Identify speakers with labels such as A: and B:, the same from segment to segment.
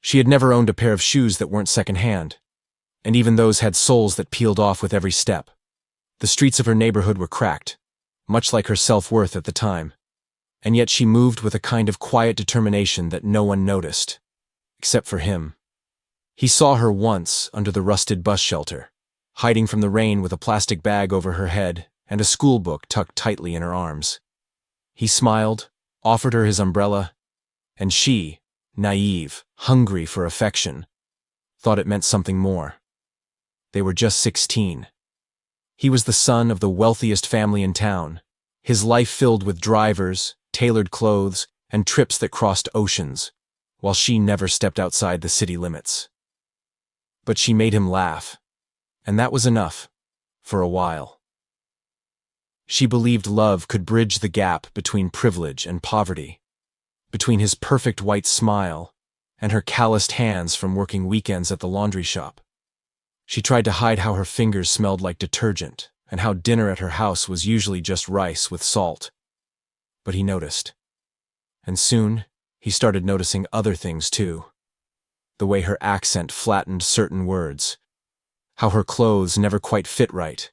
A: She had never owned a pair of shoes that weren't secondhand, and even those had soles that peeled off with every step. The streets of her neighborhood were cracked, much like her self-worth at the time, and yet she moved with a kind of quiet determination that no one noticed, except for him. He saw her once under the rusted bus shelter, hiding from the rain with a plastic bag over her head and a school book tucked tightly in her arms. He smiled, offered her his umbrella, and she, naive, hungry for affection, thought it meant something more. They were just 16. He was the son of the wealthiest family in town, his life filled with drivers, tailored clothes, and trips that crossed oceans, while she never stepped outside the city limits. But she made him laugh, and that was enough, for a while. She believed love could bridge the gap between privilege and poverty, between his perfect white smile and her calloused hands from working weekends at the laundry shop. She tried to hide how her fingers smelled like detergent and how dinner at her house was usually just rice with salt. But he noticed. And soon, he started noticing other things too. The way her accent flattened certain words, how her clothes never quite fit right,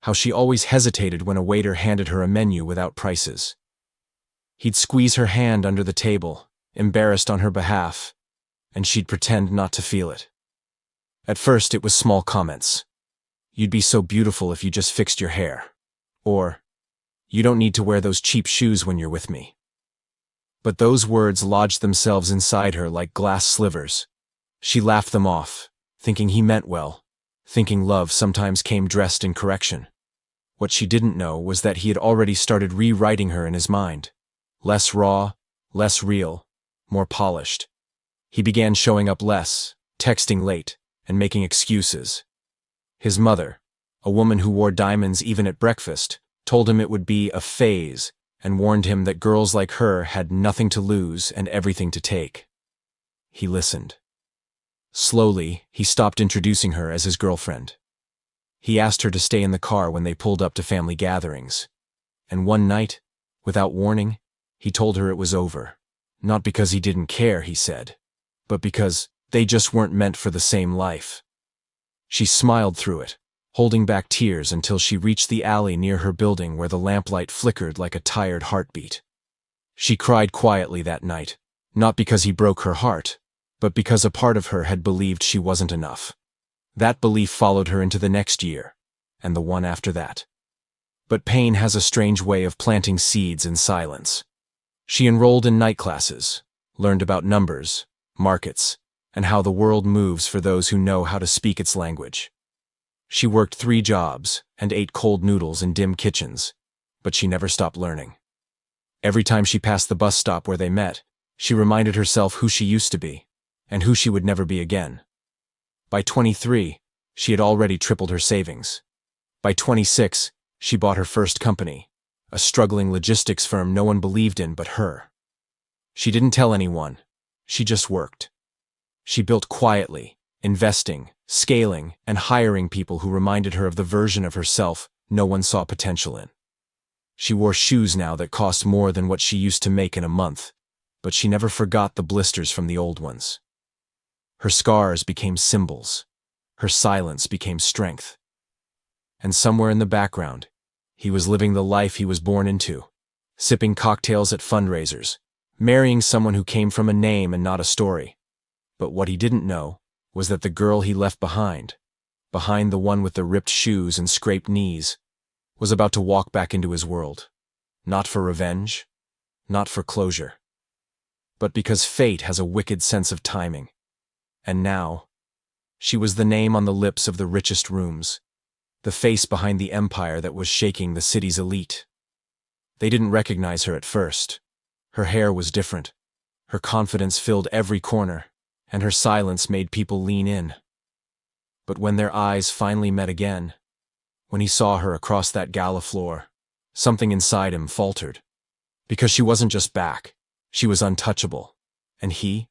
A: how she always hesitated when a waiter handed her a menu without prices. He'd squeeze her hand under the table, embarrassed on her behalf, and she'd pretend not to feel it. At first, it was small comments. "You'd be so beautiful if you just fixed your hair." Or, "You don't need to wear those cheap shoes when you're with me." But those words lodged themselves inside her like glass slivers. She laughed them off, thinking he meant well, thinking love sometimes came dressed in correction. What she didn't know was that he had already started rewriting her in his mind. Less raw, less real, more polished. He began showing up less, texting late, and making excuses. His mother, a woman who wore diamonds even at breakfast, told him it would be a phase and warned him that girls like her had nothing to lose and everything to take. He listened. Slowly, he stopped introducing her as his girlfriend. He asked her to stay in the car when they pulled up to family gatherings. And one night, without warning, he told her it was over. Not because he didn't care, he said, but because they just weren't meant for the same life. She smiled through it, holding back tears until she reached the alley near her building where the lamplight flickered like a tired heartbeat. She cried quietly that night, not because he broke her heart, but because a part of her had believed she wasn't enough. That belief followed her into the next year, and the one after that. But pain has a strange way of planting seeds in silence. She enrolled in night classes, learned about numbers, markets, and how the world moves for those who know how to speak its language. She worked 3 jobs and ate cold noodles in dim kitchens, but she never stopped learning. Every time she passed the bus stop where they met, she reminded herself who she used to be, and who she would never be again. By 23, she had already tripled her savings. By 26, she bought her first company, a struggling logistics firm no one believed in but her. She didn't tell anyone, she just worked. She built quietly, investing, scaling, and hiring people who reminded her of the version of herself no one saw potential in. She wore shoes now that cost more than what she used to make in a month, but she never forgot the blisters from the old ones. Her scars became symbols. Her silence became strength. And somewhere in the background, he was living the life he was born into, sipping cocktails at fundraisers, marrying someone who came from a name and not a story. But what he didn't know was that the girl he left behind the one with the ripped shoes and scraped knees, was about to walk back into his world. Not for revenge, not for closure, but because fate has a wicked sense of timing. And now, she was the name on the lips of the richest rooms, the face behind the empire that was shaking the city's elite. They didn't recognize her at first. Her hair was different. Her confidence filled every corner, and her silence made people lean in. But when their eyes finally met again, when he saw her across that gala floor, something inside him faltered. Because she wasn't just back, she was untouchable. And he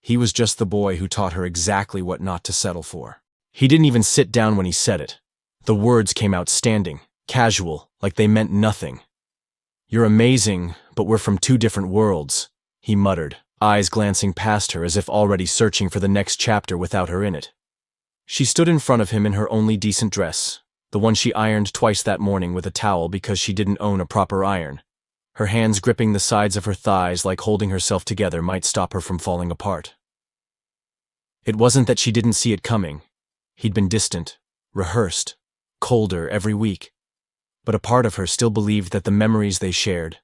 A: was just the boy who taught her exactly what not to settle for. He didn't even sit down when he said it. The words came out standing, casual, like they meant nothing. "You're amazing, but we're from 2 different worlds," he muttered, eyes glancing past her as if already searching for the next chapter without her in it. She stood in front of him in her only decent dress, the one she ironed twice that morning with a towel because she didn't own a proper iron, her hands gripping the sides of her thighs like holding herself together might stop her from falling apart. It wasn't that she didn't see it coming. He'd been distant, rehearsed, colder every week. But a part of her still believed that the memories they shared,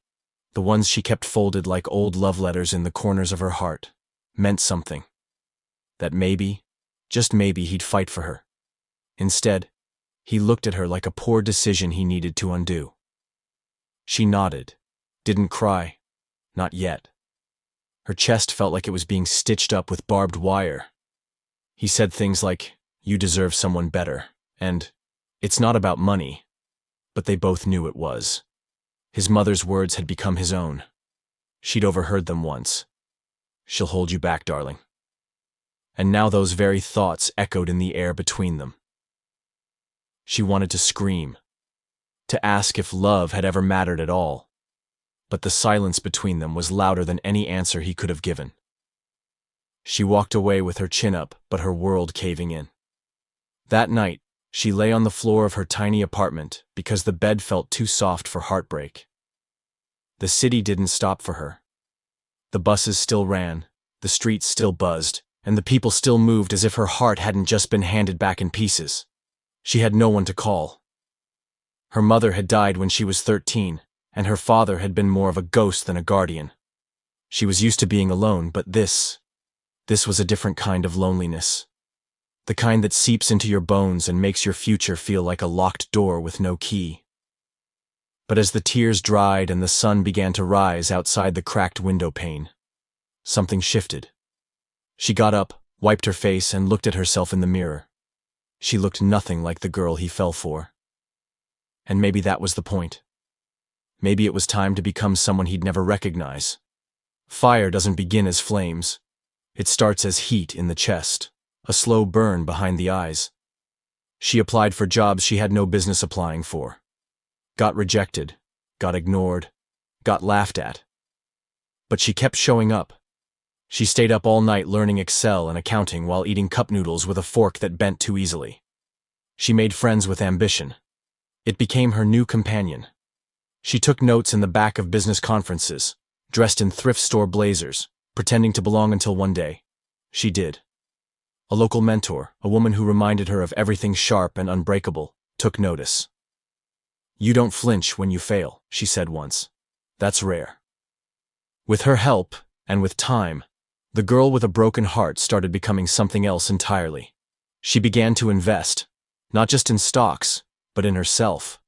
A: the ones she kept folded like old love letters in the corners of her heart, meant something. That maybe, just maybe, he'd fight for her. Instead, he looked at her like a poor decision he needed to undo. She nodded, didn't cry, not yet. Her chest felt like it was being stitched up with barbed wire. He said things like, "You deserve someone better," and, "It's not about money." But they both knew it was. His mother's words had become his own. She'd overheard them once. "She'll hold you back, darling." And now those very thoughts echoed in the air between them. She wanted to scream, to ask if love had ever mattered at all. But the silence between them was louder than any answer he could have given. She walked away with her chin up, but her world caving in. That night, she lay on the floor of her tiny apartment because the bed felt too soft for heartbreak. The city didn't stop for her. The buses still ran, the streets still buzzed, and the people still moved as if her heart hadn't just been handed back in pieces. She had no one to call. Her mother had died when she was 13, and her father had been more of a ghost than a guardian. She was used to being alone, but this was a different kind of loneliness. The kind that seeps into your bones and makes your future feel like a locked door with no key. But as the tears dried and the sun began to rise outside the cracked window pane, something shifted. She got up, wiped her face, and looked at herself in the mirror. She looked nothing like the girl he fell for. And maybe that was the point. Maybe it was time to become someone he'd never recognize. Fire doesn't begin as flames. It starts as heat in the chest. A slow burn behind the eyes. She applied for jobs she had no business applying for. Got rejected, got ignored, got laughed at. But she kept showing up. She stayed up all night learning Excel and accounting while eating cup noodles with a fork that bent too easily. She made friends with ambition. It became her new companion. She took notes in the back of business conferences, dressed in thrift store blazers, pretending to belong until one day. She did. A local mentor, a woman who reminded her of everything sharp and unbreakable, took notice. "You don't flinch when you fail," she said once. "That's rare." With her help, and with time, the girl with a broken heart started becoming something else entirely. She began to invest, not just in stocks, but in herself.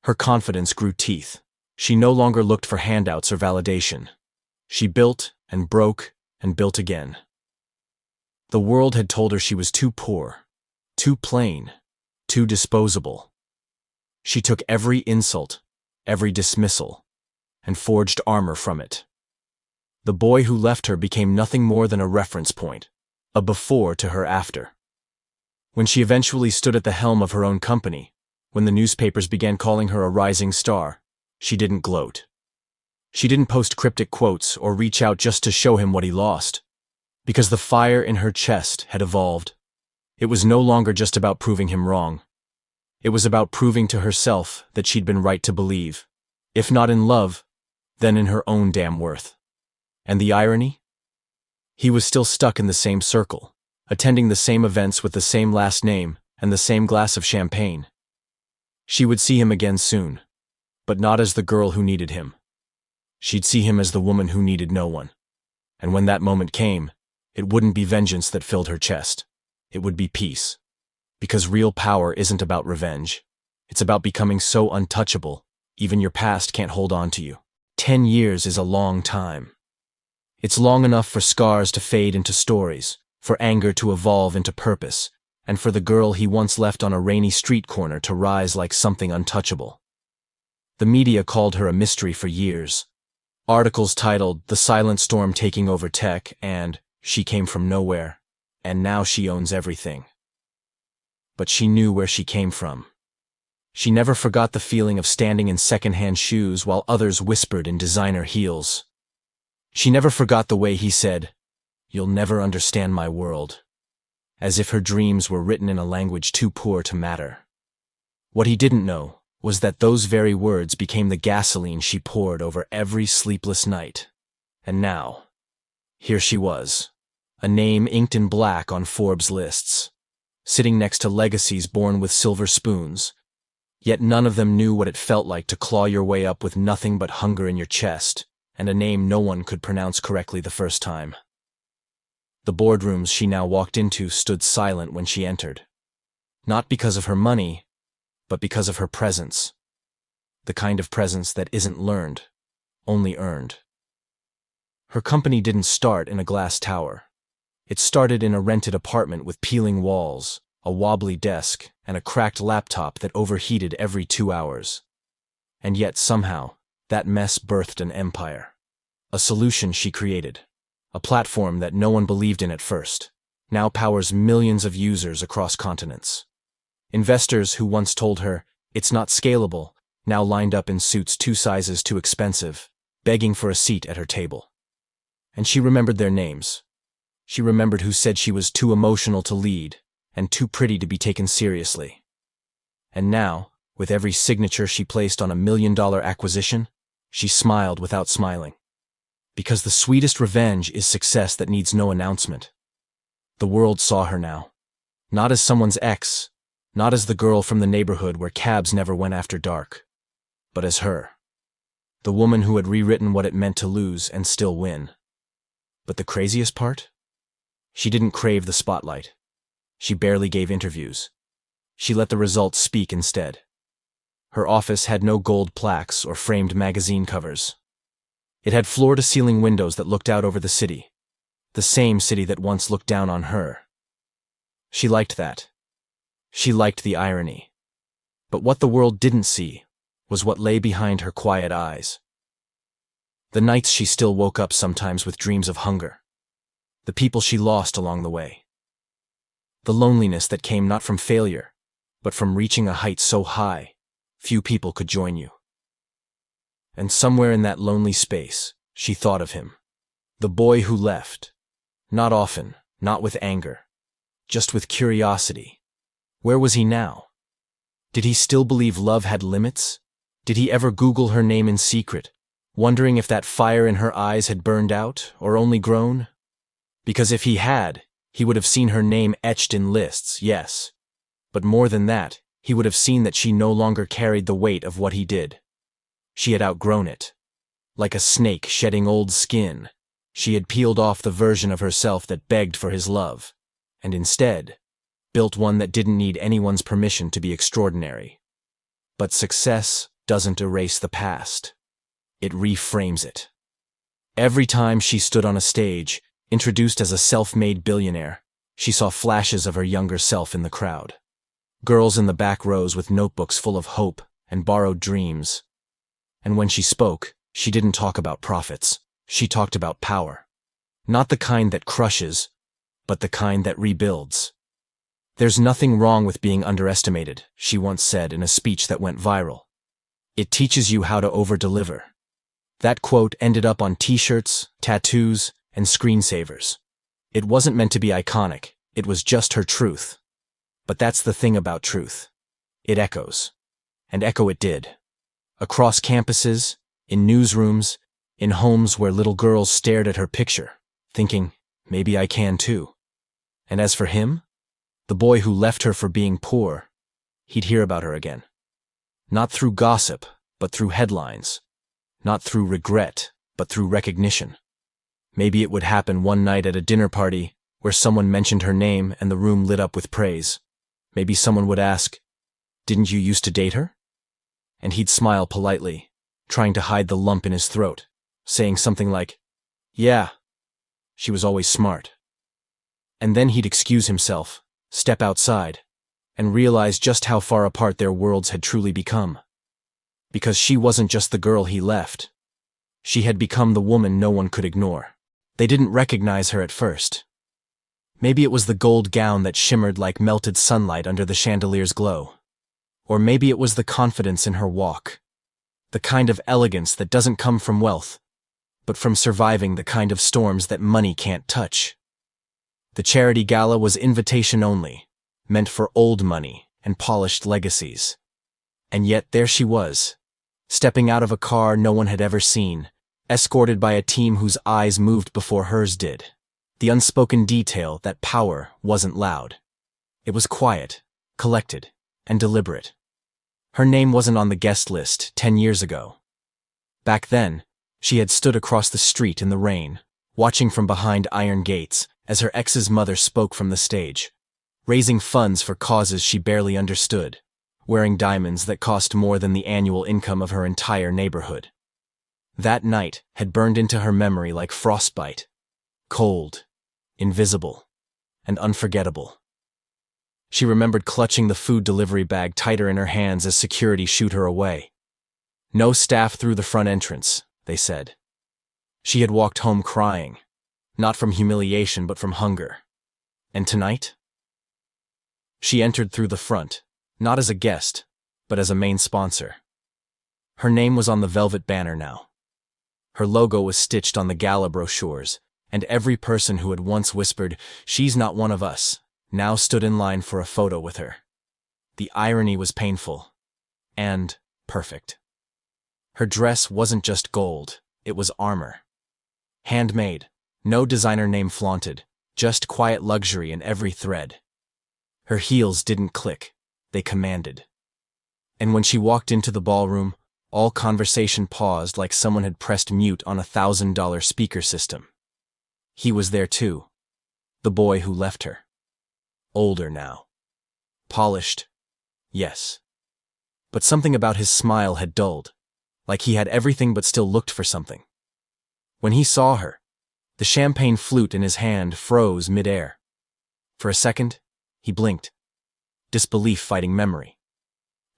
A: Her confidence grew teeth. She no longer looked for handouts or validation. She built and broke and built again. The world had told her she was too poor, too plain, too disposable. She took every insult, every dismissal, and forged armor from it. The boy who left her became nothing more than a reference point, a before to her after. When she eventually stood at the helm of her own company, when the newspapers began calling her a rising star, she didn't gloat. She didn't post cryptic quotes or reach out just to show him what he lost. Because the fire in her chest had evolved. It was no longer just about proving him wrong. It was about proving to herself that she'd been right to believe, if not in love, then in her own damn worth. And the irony? He was still stuck in the same circle, attending the same events with the same last name and the same glass of champagne. She would see him again soon, but not as the girl who needed him. She'd see him as the woman who needed no one. And when that moment came, it wouldn't be vengeance that filled her chest. It would be peace. Because real power isn't about revenge. It's about becoming so untouchable, even your past can't hold on to you. 10 years is a long time. It's long enough for scars to fade into stories, for anger to evolve into purpose, and for the girl he once left on a rainy street corner to rise like something untouchable. The media called her a mystery for years. Articles titled "The Silent Storm Taking Over Tech" and "She Came From Nowhere, and Now She Owns Everything." But she knew where she came from. She never forgot the feeling of standing in second-hand shoes while others whispered in designer heels. She never forgot the way he said, "You'll never understand my world," as if her dreams were written in a language too poor to matter. What he didn't know was that those very words became the gasoline she poured over every sleepless night. And now, here she was, a name inked in black on Forbes lists, sitting next to legacies born with silver spoons, yet none of them knew what it felt like to claw your way up with nothing but hunger in your chest and a name no one could pronounce correctly the first time. The boardrooms she now walked into stood silent when she entered, not because of her money, but because of her presence, the kind of presence that isn't learned, only earned. Her company didn't start in a glass tower. It started in a rented apartment with peeling walls, a wobbly desk, and a cracked laptop that overheated every 2 hours. And yet somehow, that mess birthed an empire. A solution she created. A platform that no one believed in at first, now powers millions of users across continents. Investors who once told her, "It's not scalable," now lined up in suits 2 sizes too expensive, begging for a seat at her table. And she remembered their names. She remembered who said she was too emotional to lead and too pretty to be taken seriously. And now, with every signature she placed on a $1 million acquisition, she smiled without smiling. Because the sweetest revenge is success that needs no announcement. The world saw her now. Not as someone's ex, not as the girl from the neighborhood where cabs never went after dark, but as her. The woman who had rewritten what it meant to lose and still win. But the craziest part? She didn't crave the spotlight. She barely gave interviews. She let the results speak instead. Her office had no gold plaques or framed magazine covers. It had floor-to-ceiling windows that looked out over the city, the same city that once looked down on her. She liked that. She liked the irony. But what the world didn't see was what lay behind her quiet eyes. The nights she still woke up sometimes with dreams of hunger. The people she lost along the way. The loneliness that came not from failure, but from reaching a height so high, few people could join you. And somewhere in that lonely space, she thought of him. The boy who left. Not often, not with anger, just with curiosity. Where was he now? Did he still believe love had limits? Did he ever Google her name in secret, wondering if that fire in her eyes had burned out or only grown? Because if he had, he would have seen her name etched in lists, yes. But more than that, he would have seen that she no longer carried the weight of what he did. She had outgrown it. Like a snake shedding old skin, she had peeled off the version of herself that begged for his love, and instead, built one that didn't need anyone's permission to be extraordinary. But success doesn't erase the past. It reframes it. Every time she stood on a stage, introduced as a self-made billionaire, she saw flashes of her younger self in the crowd. Girls in the back rows with notebooks full of hope and borrowed dreams. And when she spoke, she didn't talk about profits. She talked about power. Not the kind that crushes, but the kind that rebuilds. "There's nothing wrong with being underestimated," she once said in a speech that went viral. "It teaches you how to over-deliver." That quote ended up on t-shirts, tattoos, and screensavers. It wasn't meant to be iconic. It was just her truth. But that's the thing about truth. It echoes. And echo it did. Across campuses, in newsrooms, in homes where little girls stared at her picture, thinking, maybe I can too. And as for him, the boy who left her for being poor, he'd hear about her again. Not through gossip, but through headlines. Not through regret, but through recognition. Maybe it would happen one night at a dinner party where someone mentioned her name and the room lit up with praise. Maybe someone would ask, "Didn't you used to date her?" And he'd smile politely, trying to hide the lump in his throat, saying something like, "Yeah, she was always smart." And then he'd excuse himself, step outside, and realize just how far apart their worlds had truly become. Because she wasn't just the girl he left. She had become the woman no one could ignore. They didn't recognize her at first. Maybe it was the gold gown that shimmered like melted sunlight under the chandelier's glow. Or maybe it was the confidence in her walk. The kind of elegance that doesn't come from wealth, but from surviving the kind of storms that money can't touch. The charity gala was invitation only, meant for old money and polished legacies. And yet there she was, stepping out of a car no one had ever seen, escorted by a team whose eyes moved before hers did. The unspoken detail that power wasn't loud. It was quiet, collected, and deliberate. Her name wasn't on the guest list 10 years ago. Back then, she had stood across the street in the rain, watching from behind iron gates as her ex's mother spoke from the stage, raising funds for causes she barely understood, wearing diamonds that cost more than the annual income of her entire neighborhood. That night had burned into her memory like frostbite, cold, invisible, and unforgettable. She remembered clutching the food delivery bag tighter in her hands as security shooed her away. No staff through the front entrance, they said. She had walked home crying, not from humiliation but from hunger. And tonight? She entered through the front, not as a guest, but as a main sponsor. Her name was on the velvet banner now. Her logo was stitched on the gala brochures, and every person who had once whispered, "She's not one of us," now stood in line for a photo with her. The irony was painful. And perfect. Her dress wasn't just gold, it was armor. Handmade, no designer name flaunted, just quiet luxury in every thread. Her heels didn't click, they commanded. And when she walked into the ballroom, all conversation paused like someone had pressed mute on a $1,000 speaker system. He was there too, the boy who left her. Older now. Polished, yes. But something about his smile had dulled, like he had everything but still looked for something. When he saw her, the champagne flute in his hand froze mid-air. For a second, he blinked, disbelief fighting memory.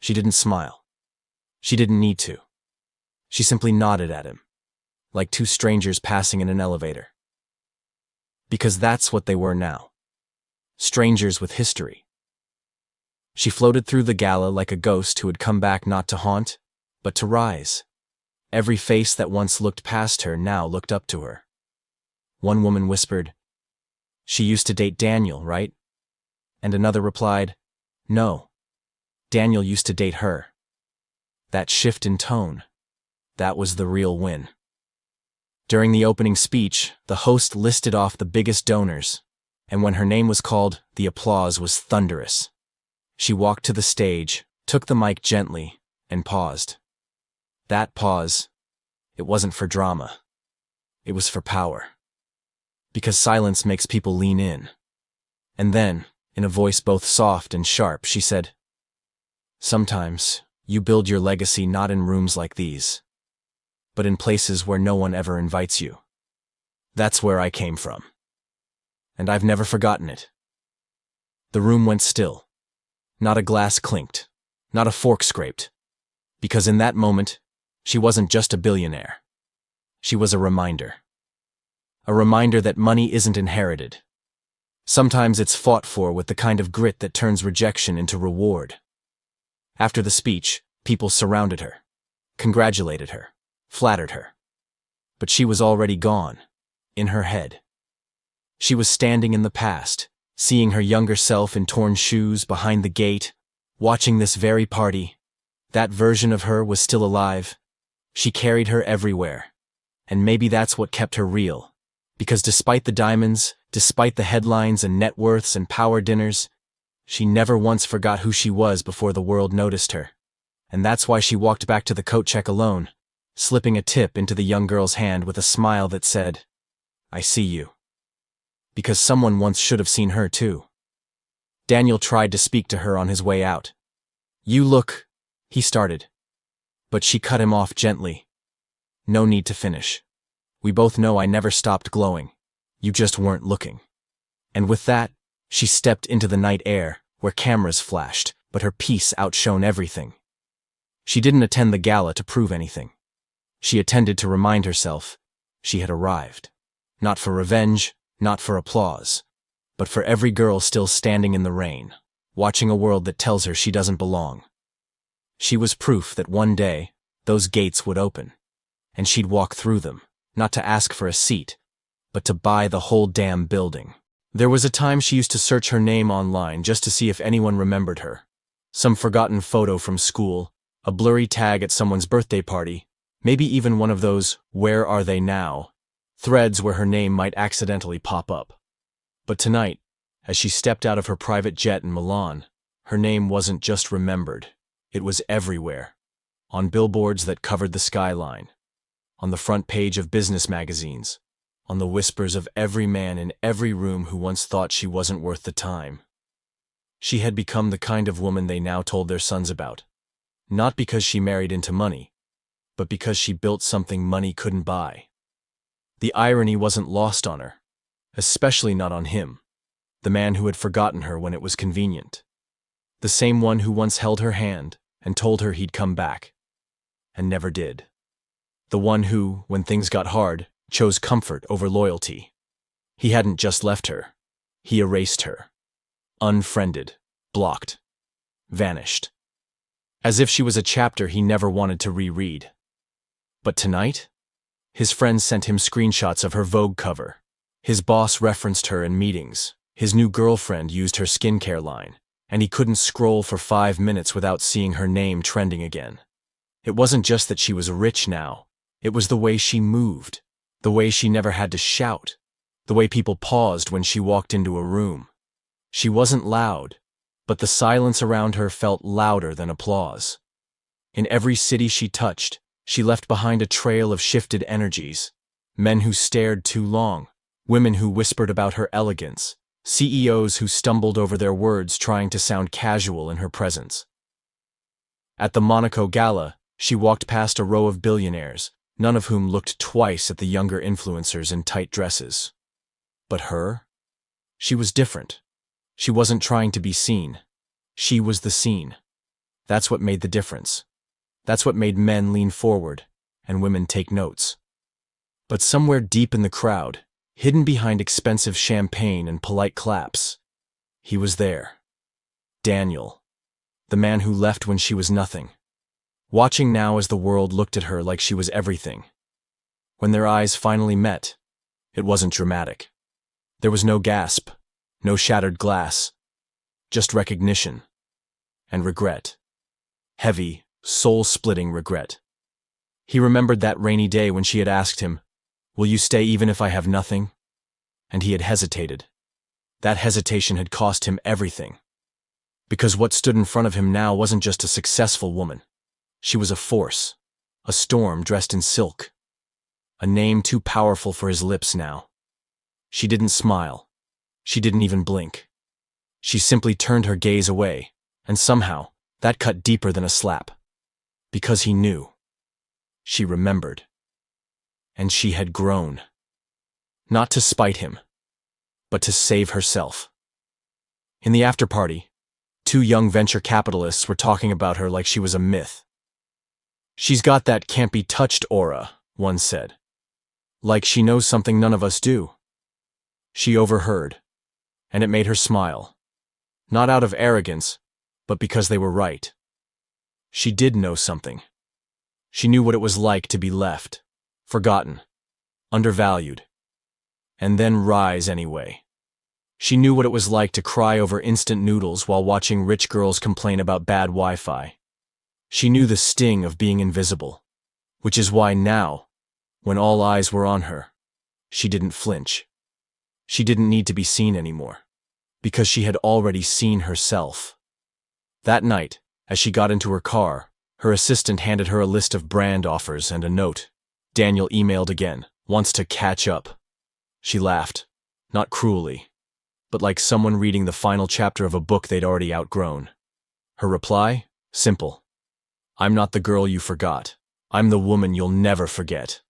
A: She didn't smile. She didn't need to. She simply nodded at him, like two strangers passing in an elevator. Because that's what they were now. Strangers with history. She floated through the gala like a ghost who had come back not to haunt, but to rise. Every face that once looked past her now looked up to her. One woman whispered, "She used to date Daniel, right?" And another replied, "No, Daniel used to date her." That shift in tone, that was the real win. During the opening speech, the host listed off the biggest donors, and when her name was called, the applause was thunderous. She walked to the stage, took the mic gently, and paused. That pause, it wasn't for drama. It was for power. Because silence makes people lean in. And then, in a voice both soft and sharp, she said, "Sometimes, you build your legacy not in rooms like these, but in places where no one ever invites you. That's where I came from. And I've never forgotten it." The room went still. Not a glass clinked, not a fork scraped. Because in that moment, she wasn't just a billionaire. She was a reminder. A reminder that money isn't inherited. Sometimes it's fought for with the kind of grit that turns rejection into reward. After the speech, people surrounded her, congratulated her, flattered her. But she was already gone, in her head. She was standing in the past, seeing her younger self in torn shoes behind the gate, watching this very party. That version of her was still alive. She carried her everywhere. And maybe that's what kept her real. Because despite the diamonds, despite the headlines and net worths and power dinners, she never once forgot who she was before the world noticed her. And that's why she walked back to the coat check alone, slipping a tip into the young girl's hand with a smile that said, "I see you." Because someone once should have seen her too. Daniel tried to speak to her on his way out. "You look," he started. But she cut him off gently. "No need to finish. We both know I never stopped glowing. You just weren't looking." And with that, she stepped into the night air, where cameras flashed, but her peace outshone everything. She didn't attend the gala to prove anything. She attended to remind herself she had arrived. Not for revenge, not for applause, but for every girl still standing in the rain, watching a world that tells her she doesn't belong. She was proof that one day, those gates would open, and she'd walk through them, not to ask for a seat, but to buy the whole damn building. There was a time she used to search her name online just to see if anyone remembered her. Some forgotten photo from school, a blurry tag at someone's birthday party, maybe even one of those "where are they now" threads where her name might accidentally pop up. But tonight, as she stepped out of her private jet in Milan, her name wasn't just remembered, it was everywhere. On billboards that covered the skyline, on the front page of business magazines, on the whispers of every man in every room who once thought she wasn't worth the time. She had become the kind of woman they now told their sons about. Not because she married into money, but because she built something money couldn't buy. The irony wasn't lost on her, especially not on him, the man who had forgotten her when it was convenient. The same one who once held her hand and told her he'd come back, and never did. The one who, when things got hard, chose comfort over loyalty. He hadn't just left her. He erased her. Unfriended, blocked, vanished. As if she was a chapter he never wanted to reread. But tonight? His friends sent him screenshots of her Vogue cover. His boss referenced her in meetings. His new girlfriend used her skincare line, and he couldn't scroll for 5 minutes without seeing her name trending again. It wasn't just that she was rich now. It was the way she moved. The way she never had to shout, the way people paused when she walked into a room. She wasn't loud, but the silence around her felt louder than applause. In every city she touched, she left behind a trail of shifted energies. Men who stared too long, women who whispered about her elegance, CEOs who stumbled over their words trying to sound casual in her presence. At the Monaco Gala, she walked past a row of billionaires, none of whom looked twice at the younger influencers in tight dresses. But her? She was different. She wasn't trying to be seen. She was the scene. That's what made the difference. That's what made men lean forward and women take notes. But somewhere deep in the crowd, hidden behind expensive champagne and polite claps, he was there. Daniel, the man who left when she was nothing. Watching now as the world looked at her like she was everything. When their eyes finally met, it wasn't dramatic. There was no gasp, no shattered glass, just recognition and regret. Heavy, soul-splitting regret. He remembered that rainy day when she had asked him, "Will you stay even if I have nothing?" And he had hesitated. That hesitation had cost him everything. Because what stood in front of him now wasn't just a successful woman. She was a force, a storm dressed in silk, a name too powerful for his lips now. She didn't smile. She didn't even blink. She simply turned her gaze away, and somehow, that cut deeper than a slap. Because he knew. She remembered. And she had grown. Not to spite him, but to save herself. In the after-party, 2 young venture capitalists were talking about her like she was a myth. "She's got that can't-be-touched aura," one said. "Like she knows something none of us do." She overheard, and it made her smile. Not out of arrogance, but because they were right. She did know something. She knew what it was like to be left, forgotten, undervalued, and then rise anyway. She knew what it was like to cry over instant noodles while watching rich girls complain about bad Wi-Fi. She knew the sting of being invisible, which is why now, when all eyes were on her, she didn't flinch. She didn't need to be seen anymore, because she had already seen herself. That night, as she got into her car, her assistant handed her a list of brand offers and a note. Daniel emailed again, "Wants to catch up." She laughed, not cruelly, but like someone reading the final chapter of a book they'd already outgrown. Her reply? Simple. "I'm not the girl you forgot. I'm the woman you'll never forget."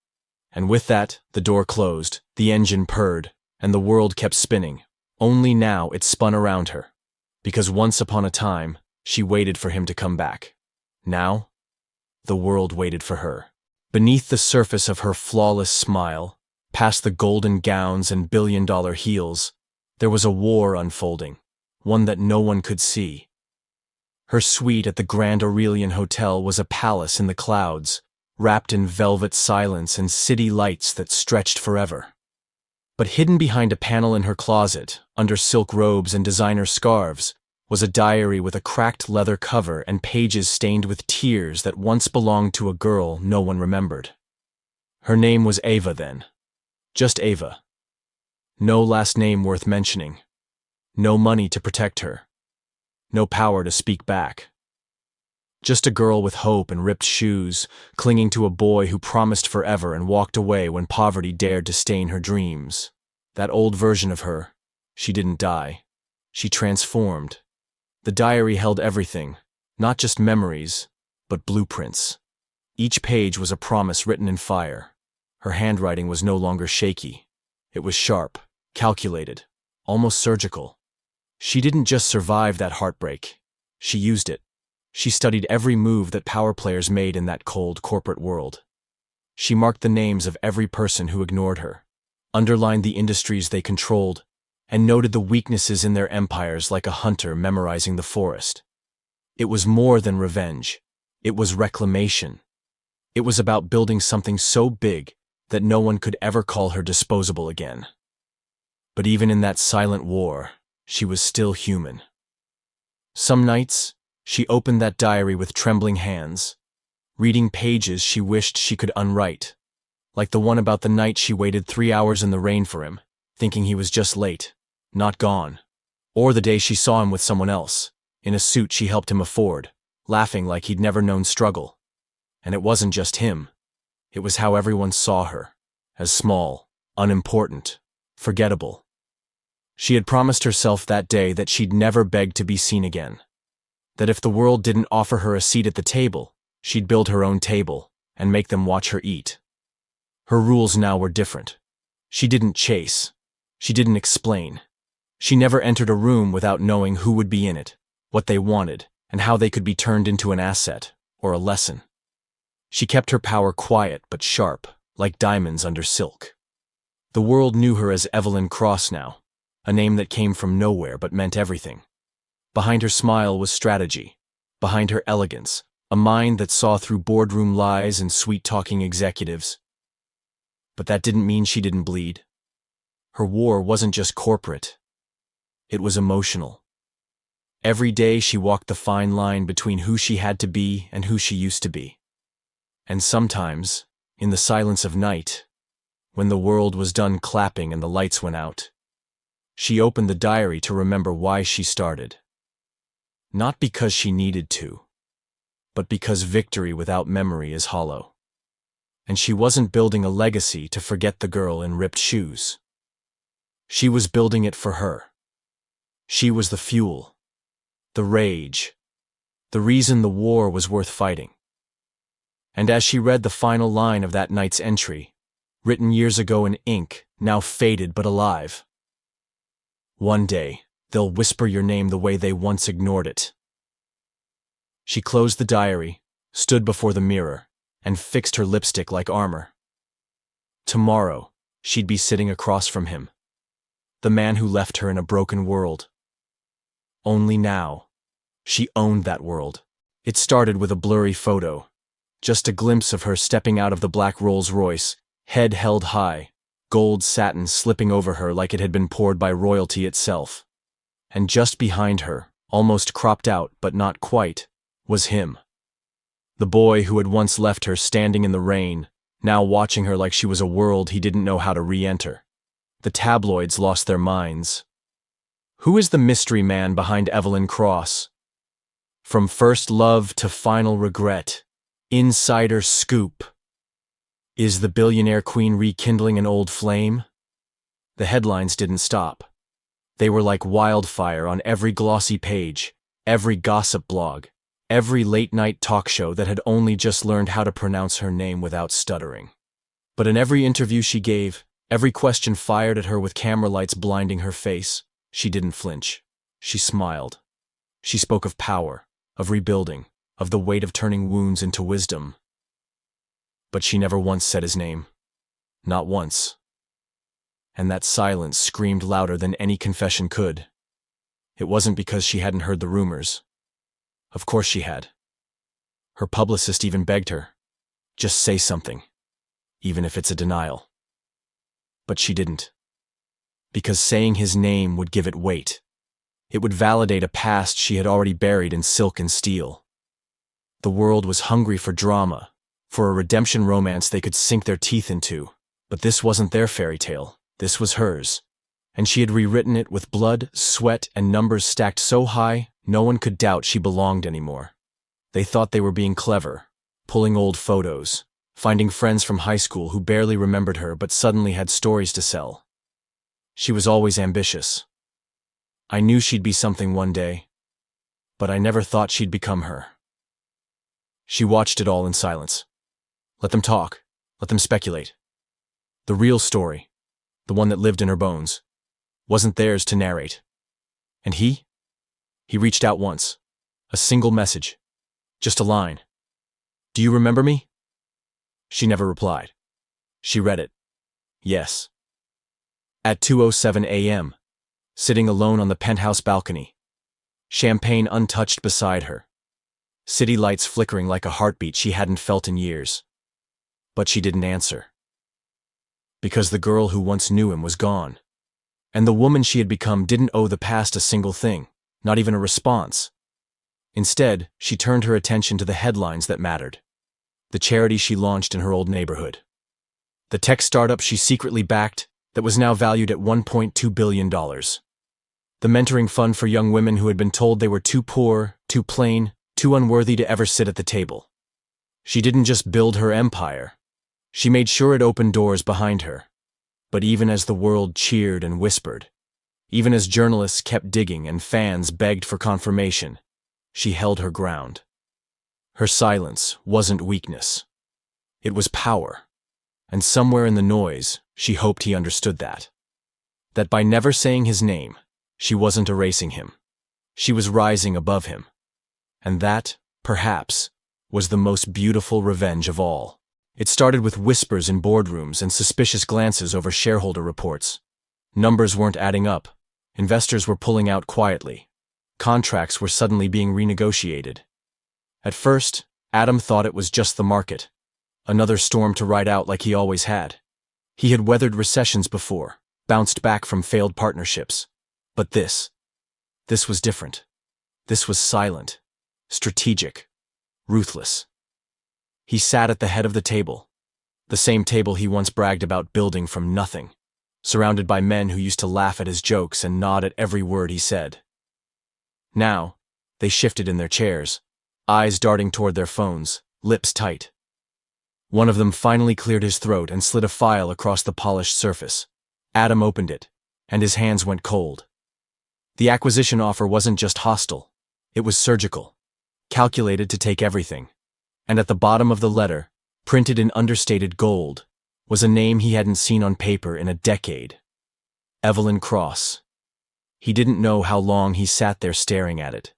A: And with that, the door closed, the engine purred, and the world kept spinning. Only now it spun around her. Because once upon a time, she waited for him to come back. Now, the world waited for her. Beneath the surface of her flawless smile, past the golden gowns and billion-dollar heels, there was a war unfolding, one that no one could see. Her suite at the Grand Aurelian Hotel was a palace in the clouds, wrapped in velvet silence and city lights that stretched forever. But hidden behind a panel in her closet, under silk robes and designer scarves, was a diary with a cracked leather cover and pages stained with tears that once belonged to a girl no one remembered. Her name was Ava then. Just Ava. No last name worth mentioning. No money to protect her. No power to speak back. Just a girl with hope and ripped shoes, clinging to a boy who promised forever and walked away when poverty dared to stain her dreams. That old version of her. She didn't die. She transformed. The diary held everything, not just memories, but blueprints. Each page was a promise written in fire. Her handwriting was no longer shaky. It was sharp, calculated, almost surgical. She didn't just survive that heartbreak. She used it. She studied every move that power players made in that cold corporate world. She marked the names of every person who ignored her, underlined the industries they controlled, and noted the weaknesses in their empires like a hunter memorizing the forest. It was more than revenge. It was reclamation. It was about building something so big that no one could ever call her disposable again. But even in that silent war, she was still human. Some nights, she opened that diary with trembling hands, reading pages she wished she could unwrite, like the one about the night she waited 3 hours in the rain for him, thinking he was just late, not gone, or the day she saw him with someone else, in a suit she helped him afford, laughing like he'd never known struggle. And it wasn't just him. It was how everyone saw her, as small, unimportant, forgettable. She had promised herself that day that she'd never beg to be seen again. That if the world didn't offer her a seat at the table, she'd build her own table and make them watch her eat. Her rules now were different. She didn't chase. She didn't explain. She never entered a room without knowing who would be in it, what they wanted, and how they could be turned into an asset or a lesson. She kept her power quiet but sharp, like diamonds under silk. The world knew her as Evelyn Cross now, a name that came from nowhere but meant everything. Behind her smile was strategy. Behind her elegance, a mind that saw through boardroom lies and sweet-talking executives. But that didn't mean she didn't bleed. Her war wasn't just corporate. It was emotional. Every day she walked the fine line between who she had to be and who she used to be. And sometimes, in the silence of night, when the world was done clapping and the lights went out, she opened the diary to remember why she started. Not because she needed to, but because victory without memory is hollow. And she wasn't building a legacy to forget the girl in ripped shoes. She was building it for her. She was the fuel, the rage, the reason the war was worth fighting. And as she read the final line of that night's entry, written years ago in ink, now faded but alive, "One day, they'll whisper your name the way they once ignored it." She closed the diary, stood before the mirror, and fixed her lipstick like armor. Tomorrow, she'd be sitting across from him, the man who left her in a broken world. Only now, she owned that world. It started with a blurry photo, just a glimpse of her stepping out of the black Rolls-Royce, head held high, gold satin slipping over her like it had been poured by royalty itself. And just behind her, almost cropped out but not quite, was him. The boy who had once left her standing in the rain, now watching her like she was a world he didn't know how to re-enter. The tabloids lost their minds. Who is the mystery man behind Evelyn Cross? From first love to final regret. Insider scoop. Is the billionaire queen rekindling an old flame? The headlines didn't stop. They were like wildfire on every glossy page, every gossip blog, every late-night talk show that had only just learned how to pronounce her name without stuttering. But in every interview she gave, every question fired at her with camera lights blinding her face, she didn't flinch. She smiled. She spoke of power, of rebuilding, of the weight of turning wounds into wisdom. But she never once said his name. Not once. And that silence screamed louder than any confession could. It wasn't because she hadn't heard the rumors. Of course she had. Her publicist even begged her. Just say something, even if it's a denial. But she didn't. Because saying his name would give it weight. It would validate a past she had already buried in silk and steel. The world was hungry for drama, for a redemption romance they could sink their teeth into. But this wasn't their fairy tale, this was hers. And she had rewritten it with blood, sweat, and numbers stacked so high, no one could doubt she belonged anymore. They thought they were being clever, pulling old photos, finding friends from high school who barely remembered her but suddenly had stories to sell. She was always ambitious. I knew she'd be something one day, but I never thought she'd become her. She watched it all in silence. Let them talk, let them speculate. The real story, the one that lived in her bones, wasn't theirs to narrate. And he reached out once, a single message, just a line. Do you remember me? She never replied. She read it. Yes. At 2:07 a.m., sitting alone on the penthouse balcony, champagne untouched beside her, city lights flickering like a heartbeat she hadn't felt in years. But she didn't answer. Because the girl who once knew him was gone. And the woman she had become didn't owe the past a single thing, not even a response. Instead, she turned her attention to the headlines that mattered. The charity she launched in her old neighborhood. The tech startup she secretly backed that was now valued at $1.2 billion. The mentoring fund for young women who had been told they were too poor, too plain, too unworthy to ever sit at the table. She didn't just build her empire. She made sure it opened doors behind her. But even as the world cheered and whispered, even as journalists kept digging and fans begged for confirmation, she held her ground. Her silence wasn't weakness. It was power. And somewhere in the noise, she hoped he understood that. That by never saying his name, she wasn't erasing him. She was rising above him. And that, perhaps, was the most beautiful revenge of all. It started with whispers in boardrooms and suspicious glances over shareholder reports. Numbers weren't adding up. Investors were pulling out quietly. Contracts were suddenly being renegotiated. At first, Adam thought it was just the market. Another storm to ride out like he always had. He had weathered recessions before, bounced back from failed partnerships. But this was different. This was silent, strategic, ruthless. He sat at the head of the table, the same table he once bragged about building from nothing, surrounded by men who used to laugh at his jokes and nod at every word he said. Now, they shifted in their chairs, eyes darting toward their phones, lips tight. One of them finally cleared his throat and slid a file across the polished surface. Adam opened it, and his hands went cold. The acquisition offer wasn't just hostile, it was surgical, calculated to take everything. And at the bottom of the letter, printed in understated gold, was a name he hadn't seen on paper in a decade. Evelyn Cross. He didn't know how long he sat there staring at it.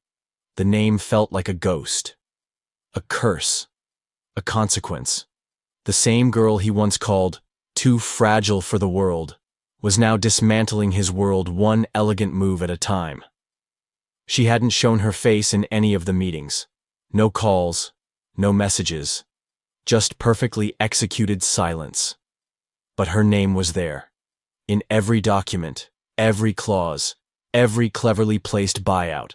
A: The name felt like a ghost. A curse. A consequence. The same girl he once called too fragile for the world was now dismantling his world one elegant move at a time. She hadn't shown her face in any of the meetings. No calls, no messages, just perfectly executed silence. But her name was there. In every document, every clause, every cleverly placed buyout.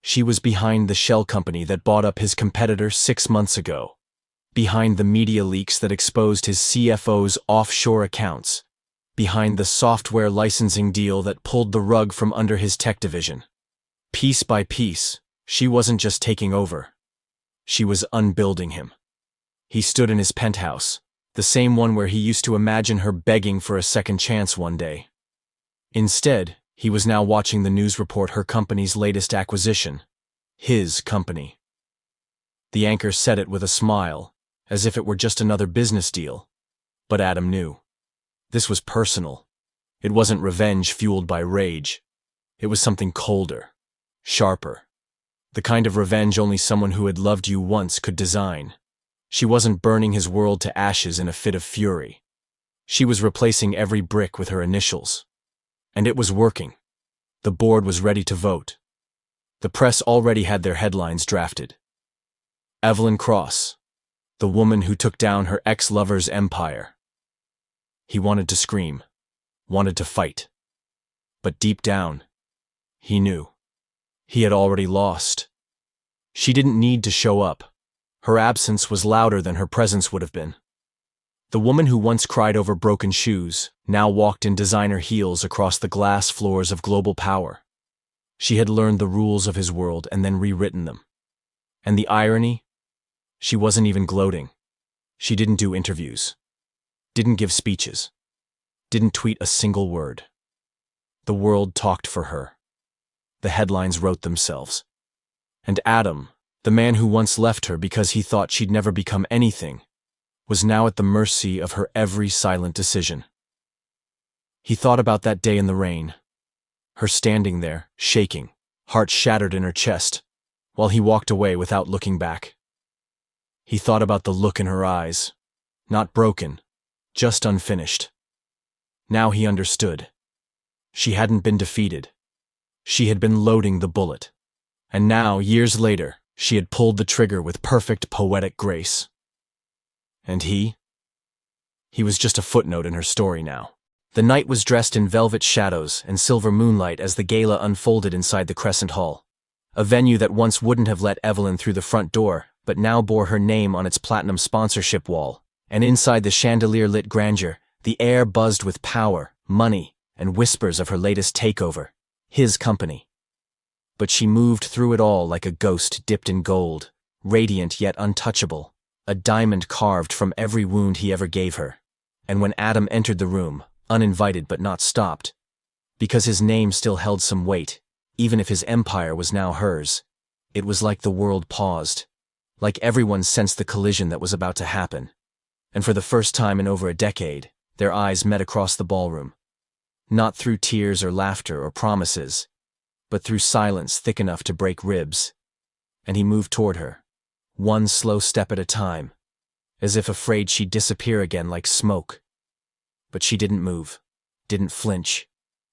A: She was behind the shell company that bought up his competitor 6 months ago. Behind the media leaks that exposed his CFO's offshore accounts. Behind the software licensing deal that pulled the rug from under his tech division. Piece by piece, she wasn't just taking over. She was unbuilding him. He stood in his penthouse, the same one where he used to imagine her begging for a second chance one day. Instead, he was now watching the news report her company's latest acquisition. His company. The anchor said it with a smile, as if it were just another business deal. But Adam knew. This was personal. It wasn't revenge fueled by rage. It was something colder, sharper. The kind of revenge only someone who had loved you once could design. She wasn't burning his world to ashes in a fit of fury. She was replacing every brick with her initials. And it was working. The board was ready to vote. The press already had their headlines drafted. Evelyn Cross, The woman who took down her ex-lover's empire. He wanted to scream, wanted to fight. But deep down, he knew. He had already lost. She didn't need to show up. Her absence was louder than her presence would have been. The woman who once cried over broken shoes now walked in designer heels across the glass floors of global power. She had learned the rules of his world and then rewritten them. And the irony? She wasn't even gloating. She didn't do interviews. Didn't give speeches. Didn't tweet a single word. The world talked for her. The headlines wrote themselves. And Adam, the man who once left her because he thought she'd never become anything, was now at the mercy of her every silent decision. He thought about that day in the rain, her standing there, shaking, heart shattered in her chest, while he walked away without looking back. He thought about the look in her eyes, not broken, just unfinished. Now he understood. She hadn't been defeated. She had been loading the bullet. And now, years later, she had pulled the trigger with perfect poetic grace. And he was just a footnote in her story now. The night was dressed in velvet shadows and silver moonlight as the gala unfolded inside the Crescent Hall, a venue that once wouldn't have let Evelyn through the front door, but now bore her name on its platinum sponsorship wall. And inside the chandelier-lit grandeur, the air buzzed with power, money, and whispers of her latest takeover, his company. But she moved through it all like a ghost dipped in gold, radiant yet untouchable, a diamond carved from every wound he ever gave her. And when Adam entered the room, uninvited but not stopped, because his name still held some weight, even if his empire was now hers, it was like the world paused, like everyone sensed the collision that was about to happen. And for the first time in over a decade, their eyes met across the ballroom. Not through tears or laughter or promises, but through silence thick enough to break ribs. And he moved toward her, one slow step at a time, as if afraid she'd disappear again like smoke. But she didn't move, didn't flinch,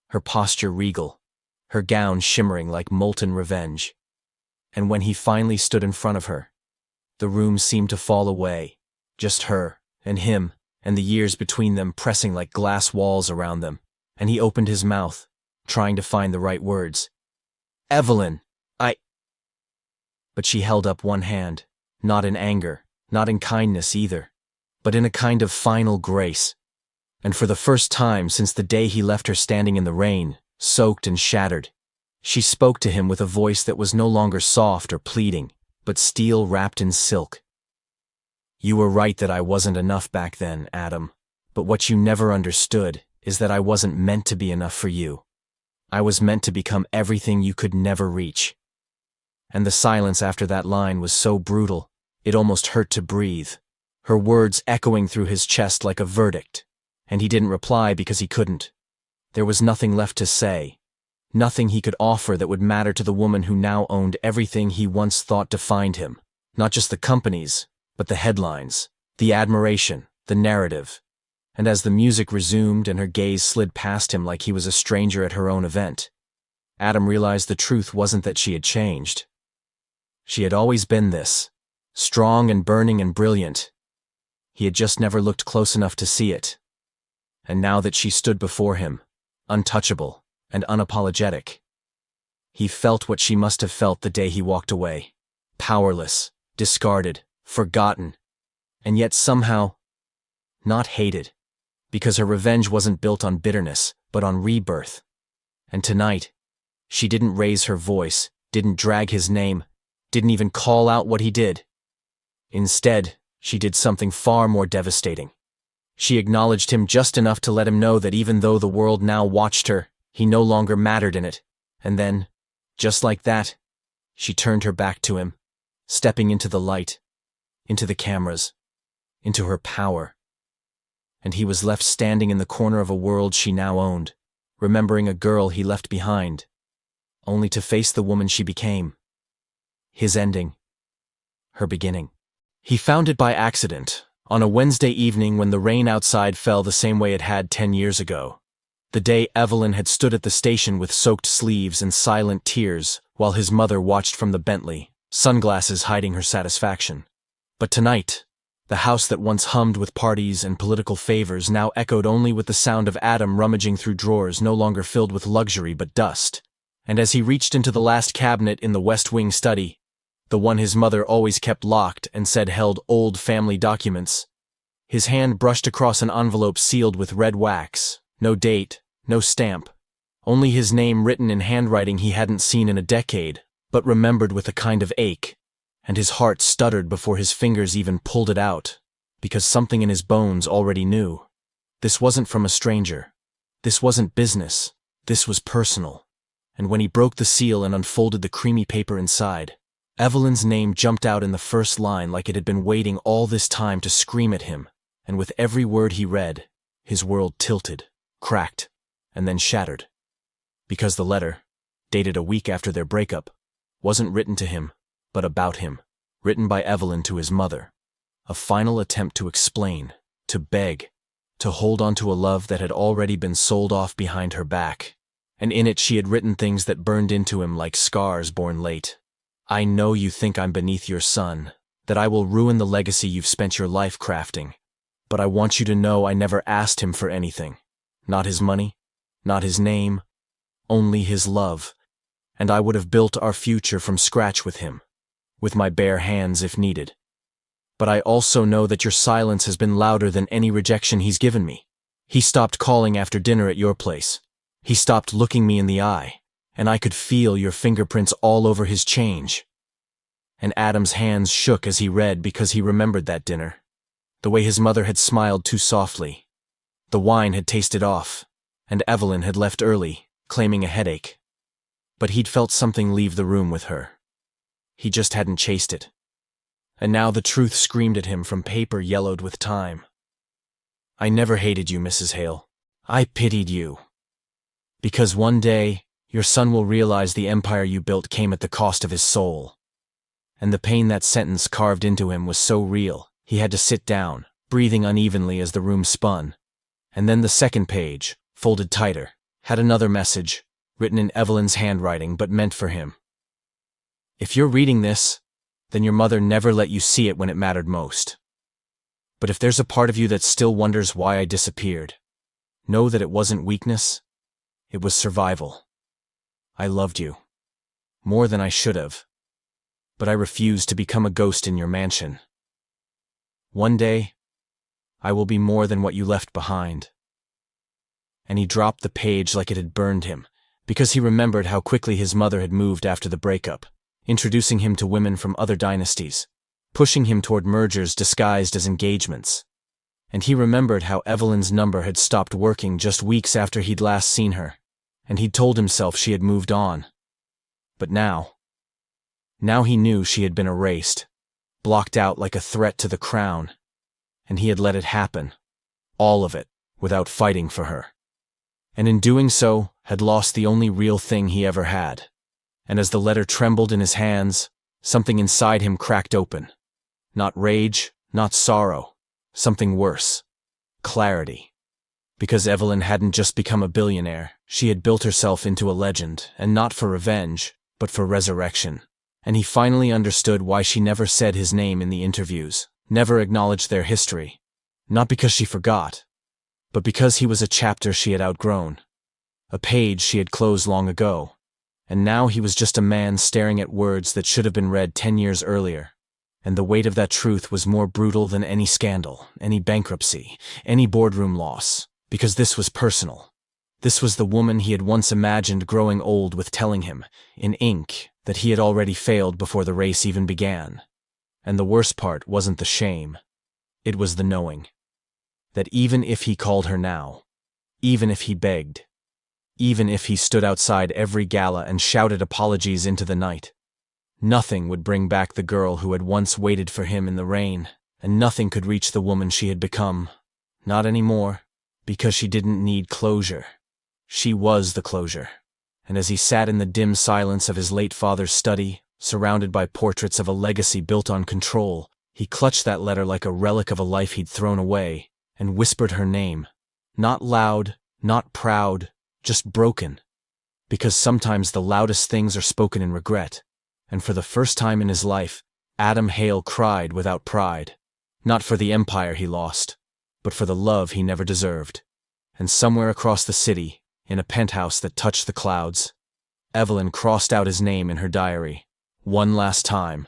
A: her posture regal, her gown shimmering like molten revenge. And when he finally stood in front of her, the room seemed to fall away, just her and him, and the years between them pressing like glass walls around them. And he opened his mouth, trying to find the right words. "Evelyn, But she held up one hand, not in anger, not in kindness either, but in a kind of final grace. And for the first time since the day he left her standing in the rain, soaked and shattered, she spoke to him with a voice that was no longer soft or pleading, but steel wrapped in silk. "You were right that I wasn't enough back then, Adam, but what you never understood is that I wasn't meant to be enough for you. I was meant to become everything you could never reach." And the silence after that line was so brutal, it almost hurt to breathe, her words echoing through his chest like a verdict. And he didn't reply because he couldn't. There was nothing left to say, nothing he could offer that would matter to the woman who now owned everything he once thought defined him, not just the companies, but the headlines, the admiration, the narrative. And as the music resumed and her gaze slid past him like he was a stranger at her own event, Adam realized the truth wasn't that she had changed. She had always been this, strong and burning and brilliant. He had just never looked close enough to see it. And now that she stood before him, untouchable and unapologetic, he felt what she must have felt the day he walked away, powerless, discarded, forgotten, and yet somehow not hated, because her revenge wasn't built on bitterness, but on rebirth. And tonight, she didn't raise her voice, didn't drag his name, didn't even call out what he did. Instead, she did something far more devastating. She acknowledged him just enough to let him know that even though the world now watched her, he no longer mattered in it. And then, just like that, she turned her back to him, stepping into the light, into the cameras, into her power. And he was left standing in the corner of a world she now owned, remembering a girl he left behind, only to face the woman she became. His ending, her beginning. He found it by accident, on a Wednesday evening when the rain outside fell the same way it had 10 years ago. The day Evelyn had stood at the station with soaked sleeves and silent tears while his mother watched from the Bentley, sunglasses hiding her satisfaction. But tonight, The house that once hummed with parties and political favors now echoed only with the sound of Adam rummaging through drawers no longer filled with luxury but dust. And as he reached into the last cabinet in the West Wing study, the one his mother always kept locked and said held old family documents, his hand brushed across an envelope sealed with red wax, no date, no stamp, only his name written in handwriting he hadn't seen in a decade, but remembered with a kind of ache, and his heart stuttered before his fingers even pulled it out, because something in his bones already knew. This wasn't from a stranger. This wasn't business. This was personal. And when he broke the seal and unfolded the creamy paper inside, Evelyn's name jumped out in the first line like it had been waiting all this time to scream at him, and with every word he read, his world tilted, cracked, and then shattered. Because the letter, dated a week after their breakup, wasn't written to him, but about him, written by Evelyn to his mother. A final attempt to explain, to beg, to hold on to a love that had already been sold off behind her back. And in it she had written things that burned into him like scars born late. I know you think I'm beneath your son, that I will ruin the legacy you've spent your life crafting. But I want you to know I never asked him for anything. Not his money, not his name, only his love. And I would have built our future from scratch with him, with my bare hands if needed. But I also know that your silence has been louder than any rejection he's given me. He stopped calling after dinner at your place. He stopped looking me in the eye, and I could feel your fingerprints all over his change. And Adam's hands shook as he read because he remembered that dinner. The way his mother had smiled too softly. The wine had tasted off, and Evelyn had left early, claiming a headache. But he'd felt something leave the room with her. He just hadn't chased it. And now the truth screamed at him from paper yellowed with time. I never hated you, Mrs. Hale. I pitied you. Because one day, your son will realize the empire you built came at the cost of his soul. And the pain that sentence carved into him was so real, he had to sit down, breathing unevenly as the room spun. And then the second page, folded tighter, had another message, written in Evelyn's handwriting but meant for him. If you're reading this, then your mother never let you see it when it mattered most. But if there's a part of you that still wonders why I disappeared, know that it wasn't weakness, it was survival. I loved you. More than I should have. But I refused to become a ghost in your mansion. One day, I will be more than what you left behind. And he dropped the page like it had burned him, because he remembered how quickly his mother had moved after the breakup, introducing him to women from other dynasties, pushing him toward mergers disguised as engagements. And he remembered how Evelyn's number had stopped working just weeks after he'd last seen her, and he'd told himself she had moved on. But now he knew she had been erased, blocked out like a threat to the crown, and he had let it happen, all of it, without fighting for her. And in doing so, had lost the only real thing he ever had. And as the letter trembled in his hands, something inside him cracked open. Not rage, not sorrow, something worse. Clarity. Because Evelyn hadn't just become a billionaire, she had built herself into a legend, and not for revenge, but for resurrection. And he finally understood why she never said his name in the interviews, never acknowledged their history. Not because she forgot, but because he was a chapter she had outgrown. A page she had closed long ago. And now he was just a man staring at words that should have been read 10 years earlier. And the weight of that truth was more brutal than any scandal, any bankruptcy, any boardroom loss, because this was personal. This was the woman he had once imagined growing old with telling him, in ink, that he had already failed before the race even began. And the worst part wasn't the shame. It was the knowing. That even if he called her now, even if he begged, even if he stood outside every gala and shouted apologies into the night, nothing would bring back the girl who had once waited for him in the rain, and nothing could reach the woman she had become. Not anymore, because she didn't need closure. She was the closure. And as he sat in the dim silence of his late father's study, surrounded by portraits of a legacy built on control, he clutched that letter like a relic of a life he'd thrown away, and whispered her name. Not loud, not proud, just broken. Because sometimes the loudest things are spoken in regret. And for the first time in his life, Adam Hale cried without pride. Not for the empire he lost, but for the love he never deserved. And somewhere across the city, in a penthouse that touched the clouds, Evelyn crossed out his name in her diary. One last time.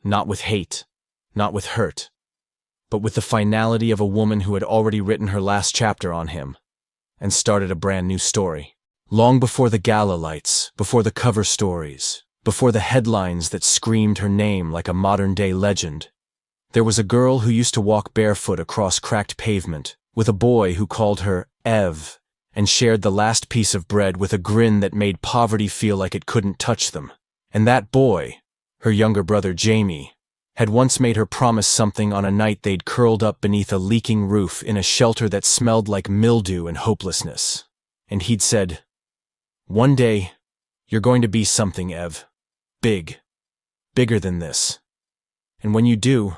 A: Not with hate, not with hurt, but with the finality of a woman who had already written her last chapter on him and started a brand new story. Long before the gala lights, before the cover stories, before the headlines that screamed her name like a modern-day legend, there was a girl who used to walk barefoot across cracked pavement with a boy who called her Ev and shared the last piece of bread with a grin that made poverty feel like it couldn't touch them. And that boy, her younger brother Jamie, had once made her promise something on a night they'd curled up beneath a leaking roof in a shelter that smelled like mildew and hopelessness. And he'd said, "One day, you're going to be something, Ev. Big. Bigger than this. And when you do,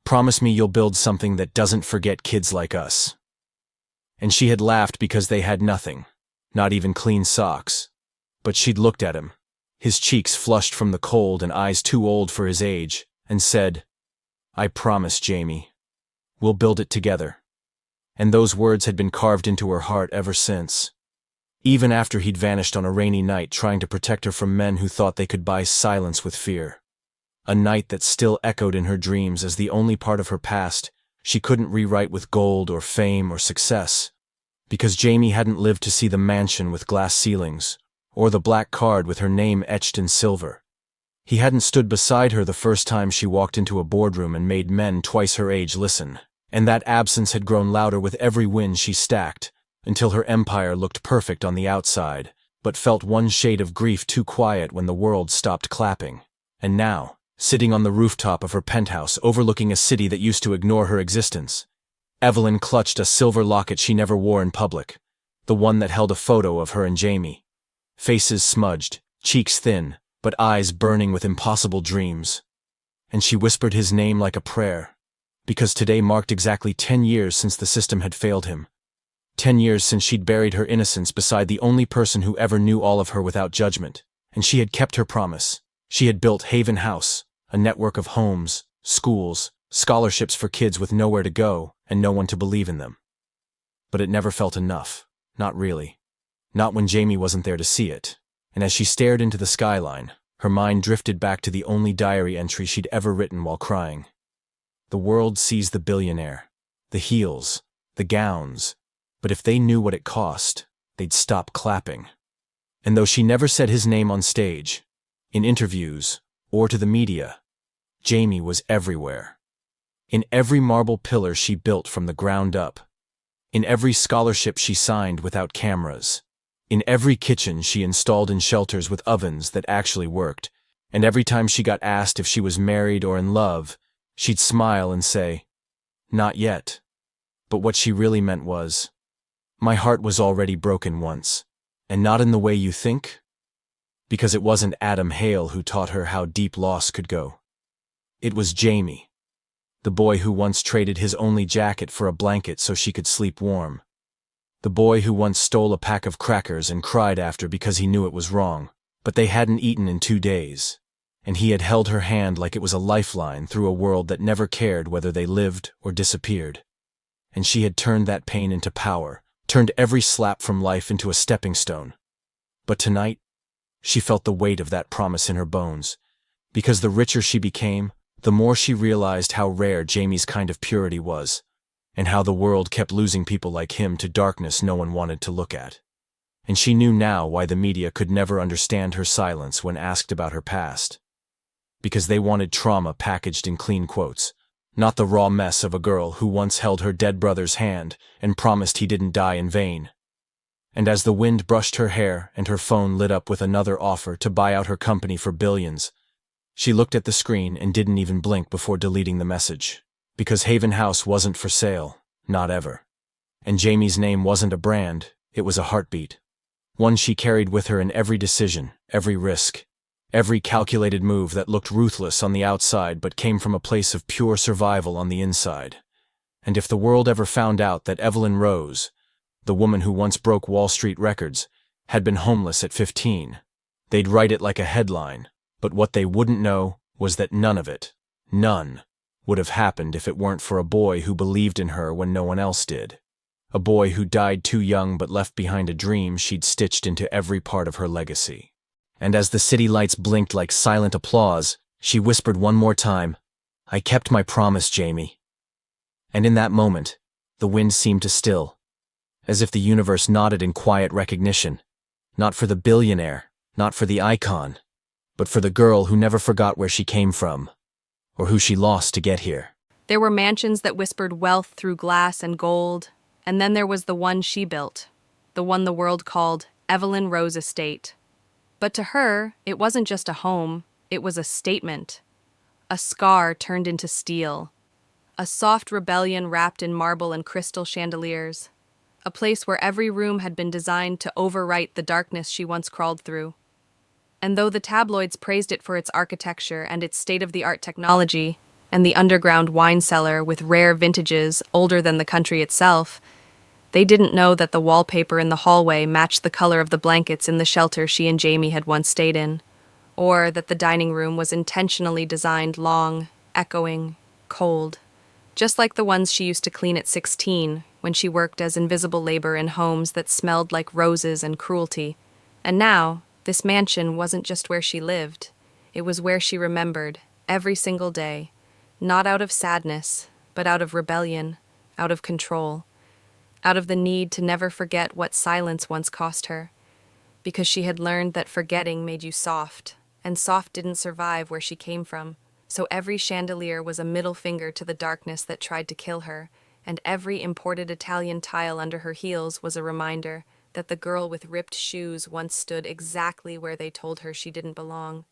A: promise me you'll build something that doesn't forget kids like us." And she had laughed because they had nothing, not even clean socks. But she'd looked at him, his cheeks flushed from the cold and eyes too old for his age, and said, "I promise, Jamie. We'll build it together." And those words had been carved into her heart ever since. Even after he'd vanished on a rainy night trying to protect her from men who thought they could buy silence with fear. A night that still echoed in her dreams as the only part of her past she couldn't rewrite with gold or fame or success, because Jamie hadn't lived to see the mansion with glass ceilings, or the black card with her name etched in silver. He hadn't stood beside her the first time she walked into a boardroom and made men twice her age listen, and that absence had grown louder with every win she stacked, until her empire looked perfect on the outside, but felt one shade of grief too quiet when the world stopped clapping. And now, sitting on the rooftop of her penthouse overlooking a city that used to ignore her existence, Evelyn clutched a silver locket she never wore in public, the one that held a photo of her and Jamie. Faces smudged, cheeks thin, but eyes burning with impossible dreams. And she whispered his name like a prayer, because today marked exactly 10 years since the system had failed him. 10 years since she'd buried her innocence beside the only person who ever knew all of her without judgment, and she had kept her promise. She had built Haven House, a network of homes, schools, scholarships for kids with nowhere to go and no one to believe in them. But it never felt enough, not really. Not when Jamie wasn't there to see it. And as she stared into the skyline, her mind drifted back to the only diary entry she'd ever written while crying. The world sees the billionaire, the heels, the gowns, but if they knew what it cost, they'd stop clapping. And though she never said his name on stage, in interviews, or to the media, Jamie was everywhere. In every marble pillar she built from the ground up, in every scholarship she signed without cameras, in every kitchen she installed in shelters with ovens that actually worked, and every time she got asked if she was married or in love, she'd smile and say, "Not yet." But what she really meant was, "My heart was already broken once, and not in the way you think." Because it wasn't Adam Hale who taught her how deep loss could go. It was Jamie, the boy who once traded his only jacket for a blanket so she could sleep warm. The boy who once stole a pack of crackers and cried after because he knew it was wrong, but they hadn't eaten in 2 days, and he had held her hand like it was a lifeline through a world that never cared whether they lived or disappeared. And she had turned that pain into power, turned every slap from life into a stepping stone. But tonight, she felt the weight of that promise in her bones, because the richer she became, the more she realized how rare Jamie's kind of purity was, and how the world kept losing people like him to darkness no one wanted to look at. And she knew now why the media could never understand her silence when asked about her past. Because they wanted trauma packaged in clean quotes, not the raw mess of a girl who once held her dead brother's hand and promised he didn't die in vain. And as the wind brushed her hair and her phone lit up with another offer to buy out her company for billions, she looked at the screen and didn't even blink before deleting the message. Because Haven House wasn't for sale, not ever. And Jamie's name wasn't a brand, it was a heartbeat. One she carried with her in every decision, every risk, every calculated move that looked ruthless on the outside but came from a place of pure survival on the inside. And if the world ever found out that Evelyn Rose, the woman who once broke Wall Street records, had been homeless at 15, they'd write it like a headline, but what they wouldn't know was that none of it, none, would have happened if it weren't for a boy who believed in her when no one else did. A boy who died too young but left behind a dream she'd stitched into every part of her legacy. And as the city lights blinked like silent applause, she whispered one more time, "I kept my promise, Jamie." And in that moment, the wind seemed to still, as if the universe nodded in quiet recognition, not for the billionaire, not for the icon, but for the girl who never forgot where she came from, or who she lost to get here.
B: There were mansions that whispered wealth through glass and gold, and then there was the one she built, the one the world called Evelyn Rose Estate. But to her, it wasn't just a home, it was a statement. A scar turned into steel. A soft rebellion wrapped in marble and crystal chandeliers. A place where every room had been designed to overwrite the darkness she once crawled through. And though the tabloids praised it for its architecture and its state-of-the-art technology, and the underground wine cellar with rare vintages older than the country itself, they didn't know that the wallpaper in the hallway matched the color of the blankets in the shelter she and Jamie had once stayed in, or that the dining room was intentionally designed long, echoing, cold, just like the ones she used to clean at 16 when she worked as invisible labor in homes that smelled like roses and cruelty. And now, this mansion wasn't just where she lived, it was where she remembered, every single day, not out of sadness, but out of rebellion, out of control, out of the need to never forget what silence once cost her, because she had learned that forgetting made you soft, and soft didn't survive where she came from. So every chandelier was a middle finger to the darkness that tried to kill her, and every imported Italian tile under her heels was a reminder that the girl with ripped shoes once stood exactly where they told her she didn't belong.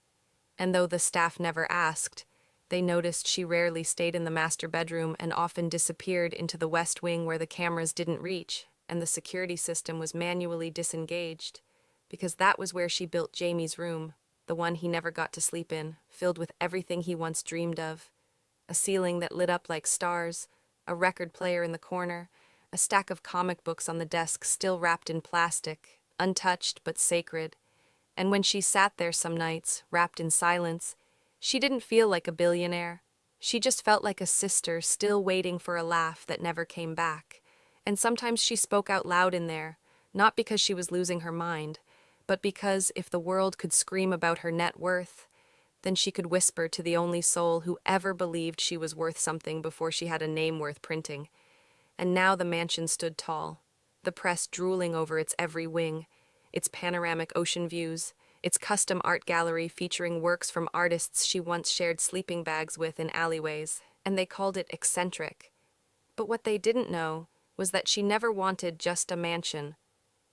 B: And though the staff never asked, they noticed she rarely stayed in the master bedroom and often disappeared into the west wing where the cameras didn't reach and the security system was manually disengaged, because that was where she built Jamie's room, the one he never got to sleep in, filled with everything he once dreamed of. A ceiling that lit up like stars, a record player in the corner, a stack of comic books on the desk still wrapped in plastic, untouched but sacred. And when she sat there some nights, wrapped in silence, she didn't feel like a billionaire. She just felt like a sister still waiting for a laugh that never came back. And sometimes she spoke out loud in there, not because she was losing her mind, but because if the world could scream about her net worth, then she could whisper to the only soul who ever believed she was worth something before she had a name worth printing. And now the mansion stood tall, the press drooling over its every wing, its panoramic ocean views, its custom art gallery featuring works from artists she once shared sleeping bags with in alleyways, and they called it eccentric. But what they didn't know was that she never wanted just a mansion.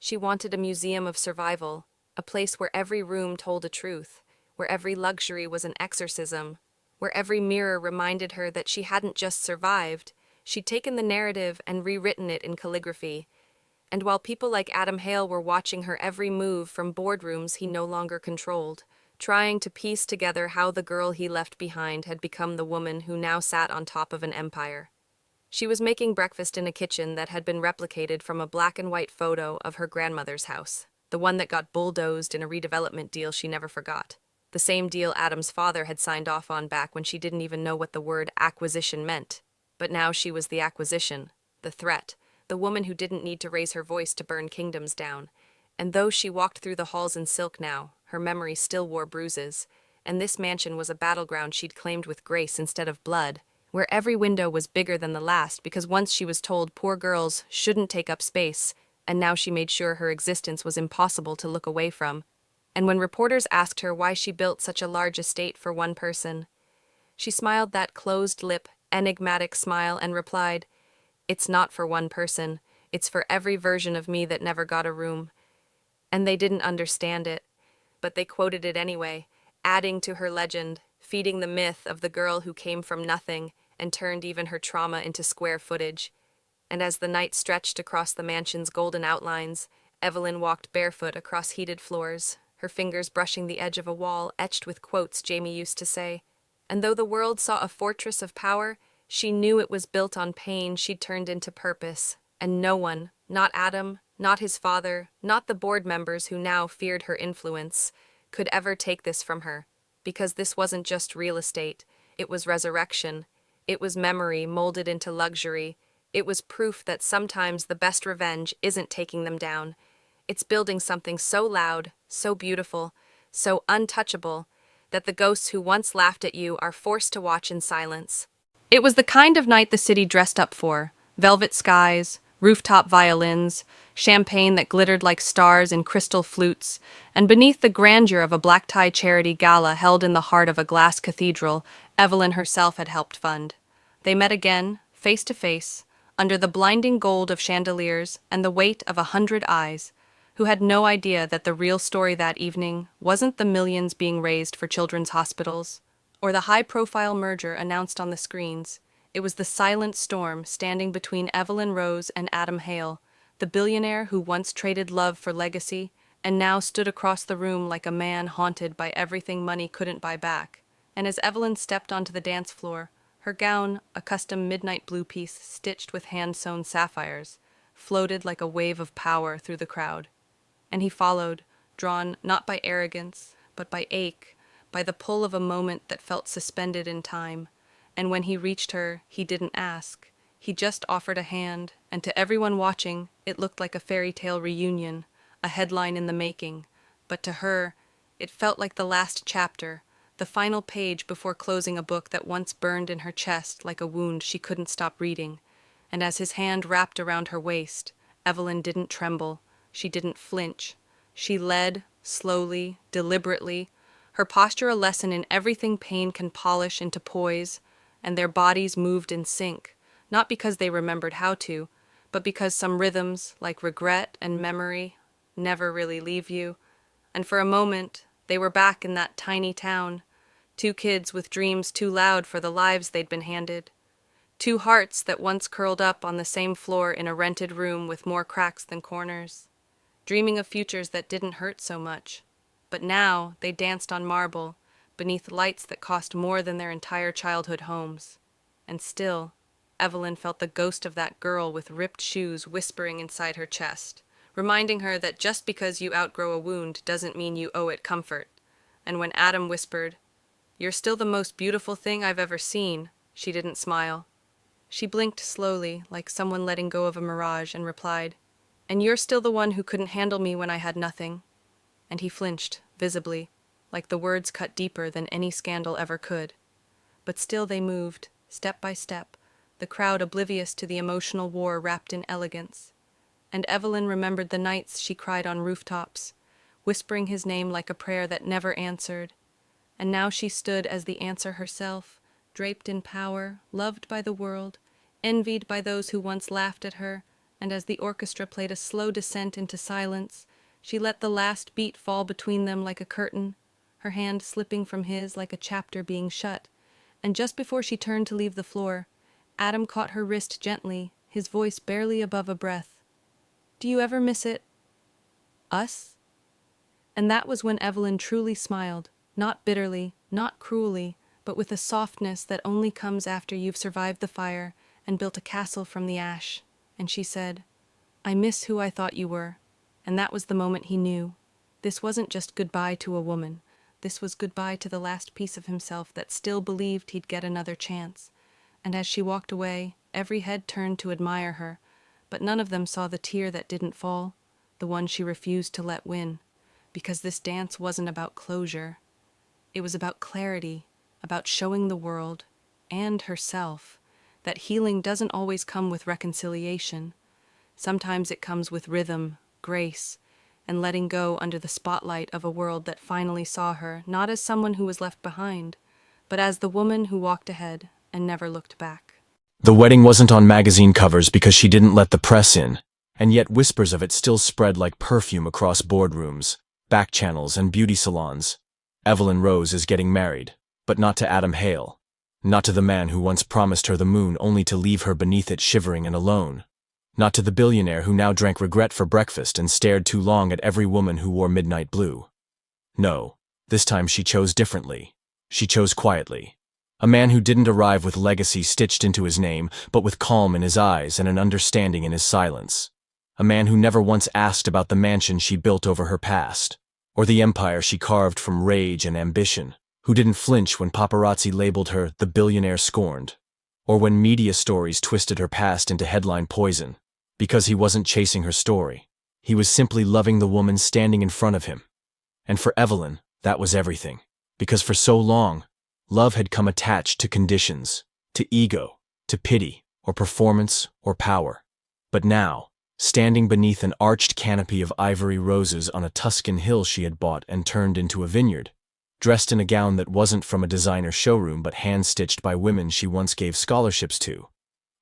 B: She wanted a museum of survival, a place where every room told a truth, where every luxury was an exorcism, where every mirror reminded her that she hadn't just survived, she'd taken the narrative and rewritten it in calligraphy. And while people like Adam Hale were watching her every move from boardrooms he no longer controlled, trying to piece together how the girl he left behind had become the woman who now sat on top of an empire. She was making breakfast in a kitchen that had been replicated from a black and white photo of her grandmother's house, the one that got bulldozed in a redevelopment deal she never forgot. The same deal Adam's father had signed off on back when she didn't even know what the word acquisition meant. But now she was the acquisition, the threat, the woman who didn't need to raise her voice to burn kingdoms down. And though she walked through the halls in silk now, her memory still wore bruises, and this mansion was a battleground she'd claimed with grace instead of blood, where every window was bigger than the last because once she was told poor girls shouldn't take up space, and now she made sure her existence was impossible to look away from. And when reporters asked her why she built such a large estate for one person, she smiled that closed lip, enigmatic smile and replied, "It's not for one person, it's for every version of me that never got a room." And they didn't understand it, but they quoted it anyway, adding to her legend, feeding the myth of the girl who came from nothing and turned even her trauma into square footage. And as the night stretched across the mansion's golden outlines, Evelyn walked barefoot across heated floors, her fingers brushing the edge of a wall etched with quotes Jamie used to say. And though the world saw a fortress of power, she knew it was built on pain she'd turned into purpose. And no one, not Adam, not his father, not the board members who now feared her influence, could ever take this from her. Because this wasn't just real estate, it was resurrection. It was memory molded into luxury. It was proof that sometimes the best revenge isn't taking them down. It's building something so loud, so beautiful, so untouchable, that the ghosts who once laughed at you are forced to watch in silence. It was the kind of night the city dressed up for: velvet skies, rooftop violins, champagne that glittered like stars in crystal flutes, and beneath the grandeur of a black-tie charity gala held in the heart of a glass cathedral Evelyn herself had helped fund. They met again, face to face, under the blinding gold of chandeliers and the weight of 100 eyes, who had no idea that the real story that evening wasn't the millions being raised for children's hospitals, or the high-profile merger announced on the screens. It was the silent storm standing between Evelyn Rose and Adam Hale, the billionaire who once traded love for legacy and now stood across the room like a man haunted by everything money couldn't buy back. And as Evelyn stepped onto the dance floor, her gown, a custom midnight blue piece stitched with hand-sewn sapphires, floated like a wave of power through the crowd. And he followed, drawn not by arrogance, but by ache, by the pull of a moment that felt suspended in time. And when he reached her, he didn't ask. He just offered a hand, and to everyone watching, it looked like a fairy tale reunion, a headline in the making. But to her, it felt like the last chapter, the final page before closing a book that once burned in her chest like a wound she couldn't stop reading. And as his hand wrapped around her waist, Evelyn didn't tremble. She didn't flinch. She led, slowly, deliberately, her posture a lesson in everything pain can polish into poise, and their bodies moved in sync, not because they remembered how to, but because some rhythms, like regret and memory, never really leave you. And for a moment, they were back in that tiny town, two kids with dreams too loud for the lives they'd been handed, two hearts that once curled up on the same floor in a rented room with more cracks than corners, dreaming of futures that didn't hurt so much. But now they danced on marble, beneath lights that cost more than their entire childhood homes. And still, Evelyn felt the ghost of that girl with ripped shoes whispering inside her chest, reminding her that just because you outgrow a wound doesn't mean you owe it comfort. And when Adam whispered, "You're still the most beautiful thing I've ever seen," she didn't smile. She blinked slowly, like someone letting go of a mirage, and replied, "And you're still the one who couldn't handle me when I had nothing." And he flinched, visibly, like the words cut deeper than any scandal ever could. But still they moved, step by step, the crowd oblivious to the emotional war wrapped in elegance. And Evelyn remembered the nights she cried on rooftops, whispering his name like a prayer that never answered. And now she stood as the answer herself, draped in power, loved by the world, envied by those who once laughed at her, and as the orchestra played a slow descent into silence, she let the last beat fall between them like a curtain, her hand slipping from his like a chapter being shut. And just before she turned to leave the floor, Adam caught her wrist gently, his voice barely above a breath. "Do you ever miss it? Us?" And that was when Evelyn truly smiled, not bitterly, not cruelly, but with a softness that only comes after you've survived the fire and built a castle from the ash. And she said, "I miss who I thought you were." And that was the moment he knew. This wasn't just goodbye to a woman. This was goodbye to the last piece of himself that still believed he'd get another chance. And as she walked away, every head turned to admire her, but none of them saw the tear that didn't fall, the one she refused to let win. Because this dance wasn't about closure. It was about clarity, about showing the world, and herself, that healing doesn't always come with reconciliation. Sometimes it comes with rhythm, grace, and letting go under the spotlight of a world that finally saw her not as someone who was left behind, but as the woman who walked ahead and never looked back.
A: The wedding wasn't on magazine covers because she didn't let the press in, and yet whispers of it still spread like perfume across boardrooms, back channels, and beauty salons. Evelyn Rose is getting married, but not to Adam Hale, not to the man who once promised her the moon only to leave her beneath it shivering and alone. Not to the billionaire who now drank regret for breakfast and stared too long at every woman who wore midnight blue. No, this time she chose differently. She chose quietly. A man who didn't arrive with legacy stitched into his name, but with calm in his eyes and an understanding in his silence. A man who never once asked about the mansion she built over her past, or the empire she carved from rage and ambition, who didn't flinch when paparazzi labeled her the billionaire scorned. Or when media stories twisted her past into headline poison, because he wasn't chasing her story. He was simply loving the woman standing in front of him. And for Evelyn, that was everything. Because for so long, love had come attached to conditions, to ego, to pity, or performance, or power. But now, standing beneath an arched canopy of ivory roses on a Tuscan hill she had bought and turned into a vineyard, dressed in a gown that wasn't from a designer showroom but hand-stitched by women she once gave scholarships to,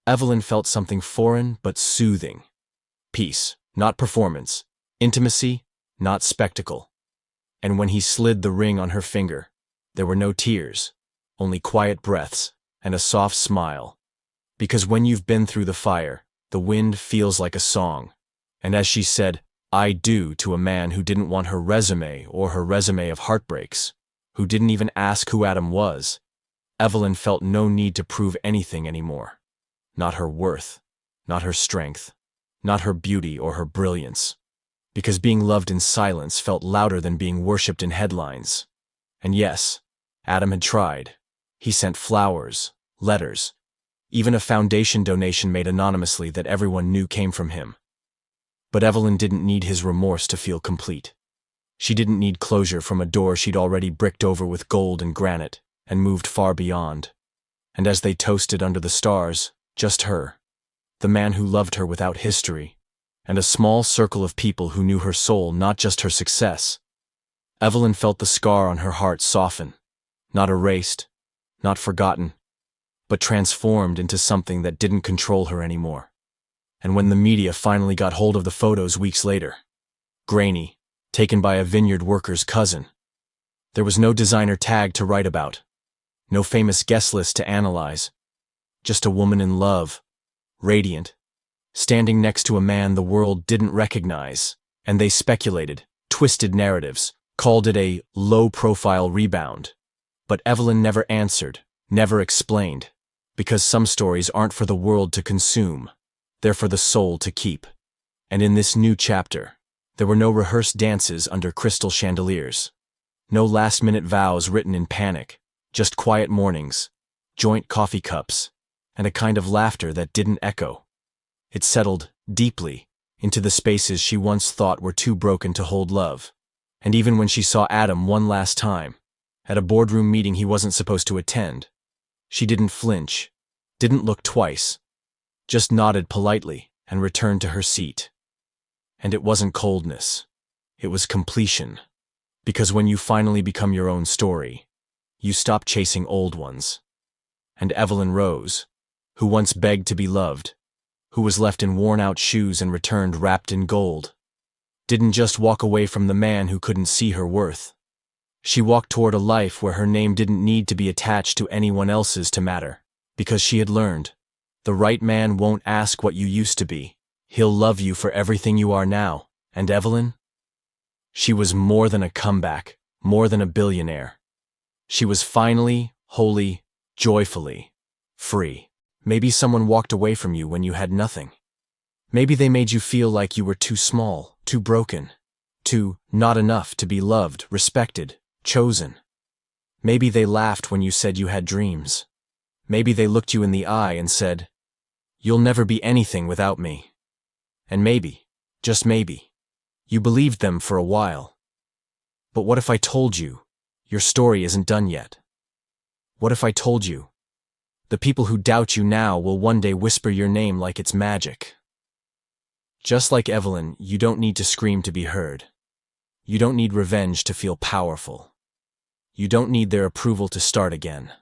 A: Evelyn felt something foreign but soothing. Peace, not performance. Intimacy, not spectacle. And when he slid the ring on her finger, there were no tears, only quiet breaths and a soft smile. Because when you've been through the fire, the wind feels like a song. And as she said, "I do" to a man who didn't want her resume or her resume of heartbreaks, who didn't even ask who Adam was, Evelyn felt no need to prove anything anymore. Not her worth, not her strength, not her beauty or her brilliance. Because being loved in silence felt louder than being worshipped in headlines. And yes, Adam had tried. He sent flowers, letters, even a foundation donation made anonymously that everyone knew came from him. But Evelyn didn't need his remorse to feel complete. She didn't need closure from a door she'd already bricked over with gold and granite and moved far beyond. And as they toasted under the stars, just her, the man who loved her without history, and a small circle of people who knew her soul, not just her success, Evelyn felt the scar on her heart soften, not erased, not forgotten, but transformed into something that didn't control her anymore. And when the media finally got hold of the photos weeks later, grainy, taken by a vineyard worker's cousin, there was no designer tag to write about, no famous guest list to analyze, just a woman in love, radiant, standing next to a man the world didn't recognize, and they speculated, twisted narratives, called it a low-profile rebound. But Evelyn never answered, never explained, because some stories aren't for the world to consume, they're for the soul to keep. And in this new chapter, there were no rehearsed dances under crystal chandeliers, no last-minute vows written in panic, just quiet mornings, joint coffee cups, and a kind of laughter that didn't echo. It settled, deeply, into the spaces she once thought were too broken to hold love. And even when she saw Adam one last time, at a boardroom meeting he wasn't supposed to attend, she didn't flinch, didn't look twice, just nodded politely and returned to her seat. And it wasn't coldness, it was completion. Because when you finally become your own story, you stop chasing old ones. And Evelyn Rose, who once begged to be loved, who was left in worn-out shoes and returned wrapped in gold, didn't just walk away from the man who couldn't see her worth. She walked toward a life where her name didn't need to be attached to anyone else's to matter, because she had learned, the right man won't ask what you used to be, he'll love you for everything you are now. And Evelyn? She was more than a comeback, more than a billionaire. She was finally, wholly, joyfully free. Maybe someone walked away from you when you had nothing. Maybe they made you feel like you were too small, too broken, too not enough to be loved, respected, chosen. Maybe they laughed when you said you had dreams. Maybe they looked you in the eye and said, "You'll never be anything without me." And maybe, just maybe, you believed them for a while. But what if I told you, your story isn't done yet? What if I told you, the people who doubt you now will one day whisper your name like it's magic? Just like Evelyn, you don't need to scream to be heard. You don't need revenge to feel powerful. You don't need their approval to start again.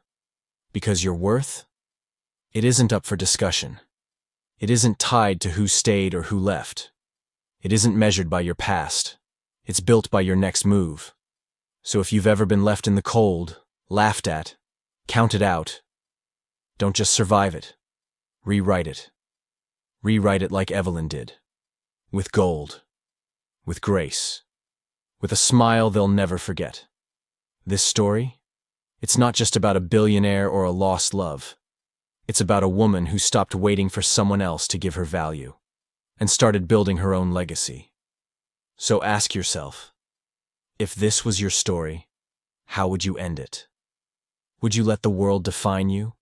A: Because your worth? It isn't up for discussion. It isn't tied to who stayed or who left. It isn't measured by your past. It's built by your next move. So if you've ever been left in the cold, laughed at, counted out, don't just survive it. Rewrite it. Rewrite it like Evelyn did. With gold. With grace. With a smile they'll never forget. This story? It's not just about a billionaire or a lost love. It's about a woman who stopped waiting for someone else to give her value and started building her own legacy. So ask yourself, if this was your story, how would you end it? Would you let the world define you?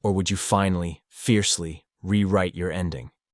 A: Or would you finally, fiercely, rewrite your ending?